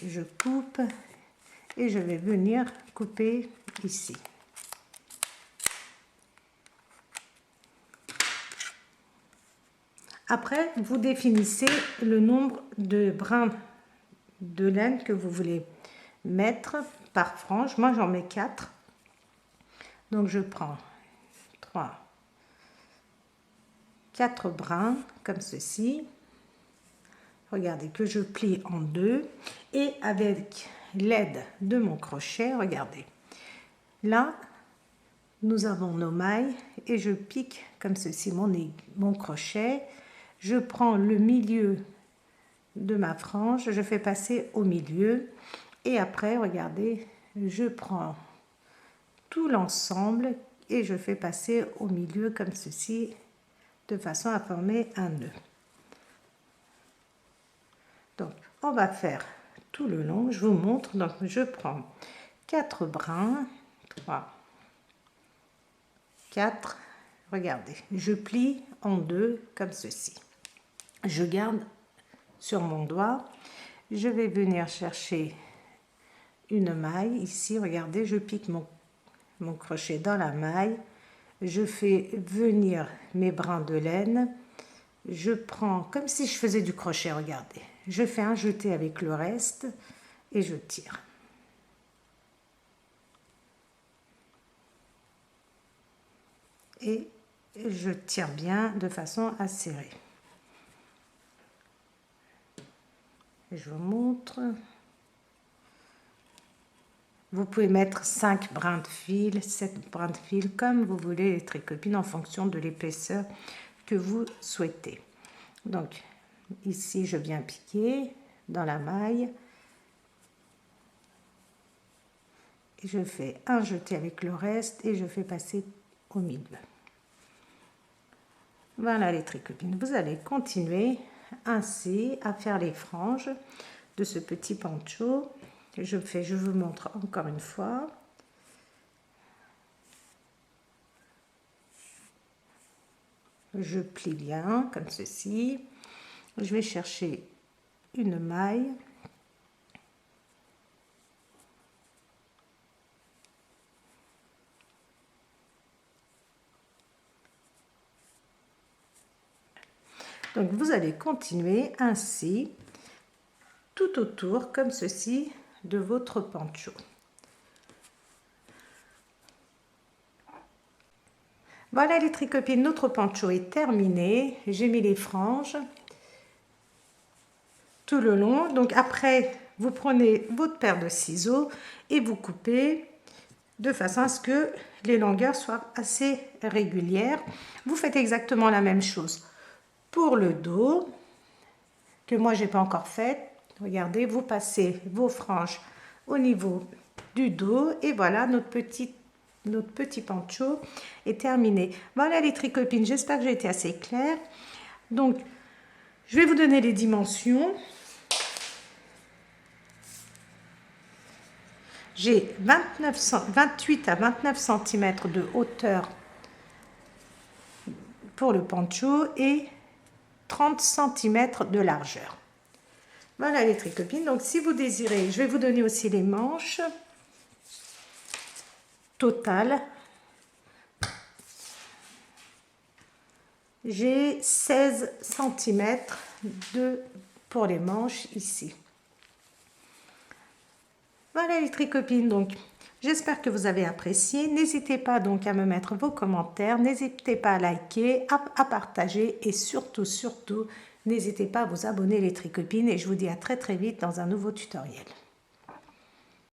je coupe et je vais venir couper ici. Après, vous définissez le nombre de brins de laine que vous voulez mettre par frange. Moi j'en mets 4. Donc je prends 4 brins comme ceci. Regardez que je plie en deux et avec l'aide de mon crochet, regardez. Là, nous avons nos mailles et je pique comme ceci mon crochet. Je prends le milieu de ma frange, je fais passer au milieu et après, regardez, je prends tout l'ensemble et je fais passer au milieu comme ceci de façon à former un nœud. Donc, on va faire tout le long. Je vous montre. Donc, je prends 4 brins. 3, 4. Regardez, je plie en deux comme ceci. Je garde sur mon doigt. Je vais venir chercher une maille. Ici, regardez, je pique mon crochet dans la maille. Je fais venir mes brins de laine. Je prends, comme si je faisais du crochet, regardez. Je fais un jeté avec le reste et je tire. Et je tire bien de façon à serrer. Je vous montre. Vous pouvez mettre 5 brins de fil, 7 brins de fil, comme vous voulez les tricopines en fonction de l'épaisseur que vous souhaitez. Donc ici je viens piquer dans la maille. Et je fais un jeté avec le reste et je fais passer au milieu. Voilà les tricopines. Vous allez continuer ainsi à faire les franges de ce petit poncho. Je vous montre encore une fois. Je plie bien comme ceci. Je vais chercher une maille. Donc vous allez continuer ainsi tout autour comme ceci de votre poncho. Voilà les tricopines, notre poncho est terminé. J'ai mis les franges tout le long. Donc après, vous prenez votre paire de ciseaux et vous coupez de façon à ce que les longueurs soient assez régulières. Vous faites exactement la même chose pour le dos, que moi j'ai pas encore fait. Regardez, vous passez vos franges au niveau du dos et voilà notre petit poncho est terminé. Voilà les tricopines, j'espère que j'ai été assez claire. Donc je vais vous donner les dimensions. J'ai 28 à 29 cm de hauteur pour le poncho et 30 cm de largeur. Voilà les tricopines. Donc si vous désirez, je vais vous donner aussi les manches totales. J'ai 16 cm pour les manches ici. Voilà les tricopines, donc j'espère que vous avez apprécié. N'hésitez pas donc à me mettre vos commentaires, n'hésitez pas à liker, à partager et surtout, n'hésitez pas à vous abonner les tricopines et je vous dis à très vite dans un nouveau tutoriel.